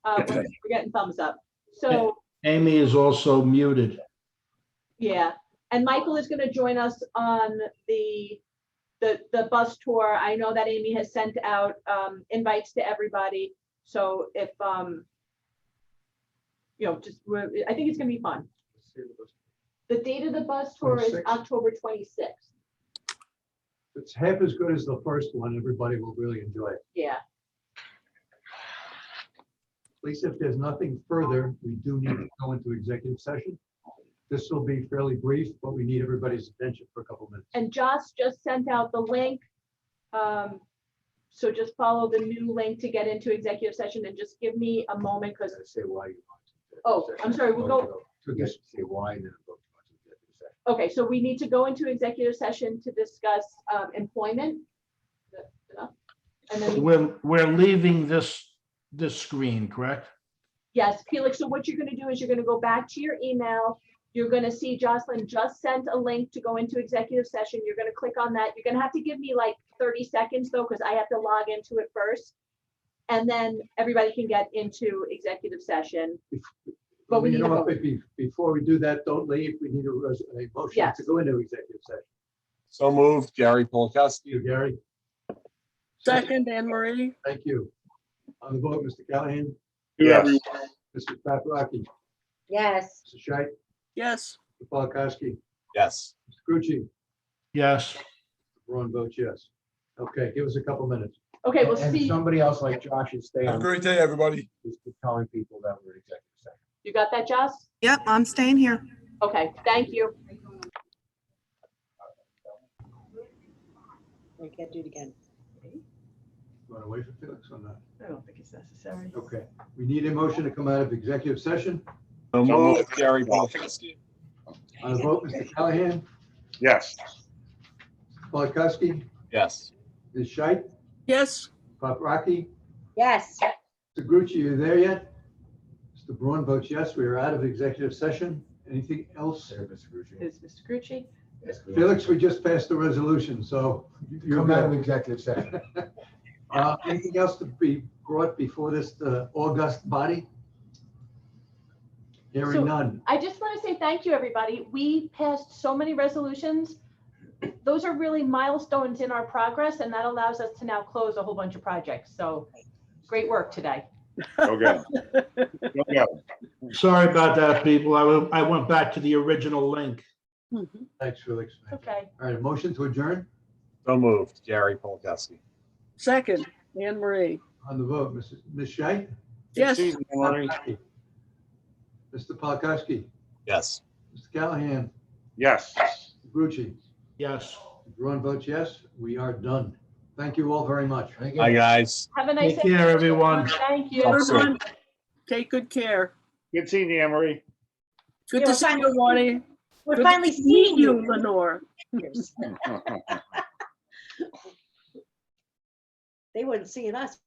We're getting thumbs up. So Amy is also muted. yeah, and Michael is going to join us on the bus tour. I know that Amy has sent out invites to everybody. So if I think it's going to be fun. The date of the bus tour is 26th. October 26th. If it's half as good as the first one, everybody will really enjoy it. Yeah. Lisa, if there's nothing further, we do need to go into executive session. This will be fairly brief, but we need everybody's attention for a couple minutes. And Joss just sent out the link. So just follow the new link to get into executive session, and just give me a moment because. Say why you want to. Oh, I'm sorry, we'll go. Just say why, then go to executive session. Okay, so we need to go into executive session to discuss employment. And then, We're leaving this screen, correct? yes, Felix, so what you're gonna do is you're gonna go back to your email. You're gonna see Jocelyn just sent a link to go into executive session. You're gonna click on that. You're gonna have to give me like 30 seconds though, because I have to log into it first. And then everybody can get into executive session. But we need to vote. Before we do that, don't leave. We need a motion Yes. to go into executive session. So moved, Gary Polakowski. You, Gary. Second, Anne Marie. Thank you. On the vote, Mr. Callahan, Yes. Mrs. Paprocki, Yes. Mr. Scheit, Yes. Mr. Polakowski, Yes. Mr. Grucci, Yes. Ron votes yes. Okay, give us a couple minutes. Okay, we'll And see. somebody else like Josh should stay on. Great day, everybody. Just telling people that we're in executive session. You got that, Joss? Yep, I'm staying here. Okay, thank you. We can't do it again. You want to wait for Felix on that? I don't think it's necessary. Okay, we need a motion to come out of executive session. So moved, Gary Polakowski. On the vote, Mr. Callahan, Yes. Mr. Polakowski, Yes. Ms. Scheit, Yes. Paprocki, Yes. Mr. Grucci, you there yet? Mr. Braun votes yes. We are out of executive session. Anything else? There, Mr. Grucci. Is Mr. Grucci? Yes, Felix, we just passed the resolution, so you're Come out of good. executive session. Anything else to be brought before this august body? So- Hearing none. I just want to say thank you, everybody. We passed so many resolutions. Those are really milestones in our progress, and that allows us to now close a whole bunch of projects. So great work today. Okay. Okay. Sorry about that, people. I went back to the original link. Thanks, Felix. Okay. All right, a motion to adjourn So moved, Gary Polakowski. Second, Anne Marie. on the vote. Ms. Scheit? Yes. Season, Anne Marie. Mr. Polakowski? Yes. Mr. Callahan? Yes. Mr. Grucci? Yes. Everyone votes yes, we are done. Thank you all very much. Hi, guys. Have a nice Take care, everyone. Thank you. Talk soon. Everyone, take good care. Good seeing you, Anne Marie. Good Yeah, to we're see you, finally Marty. We're Good to finally meet seeing you, you. Lenore. They weren't seeing us.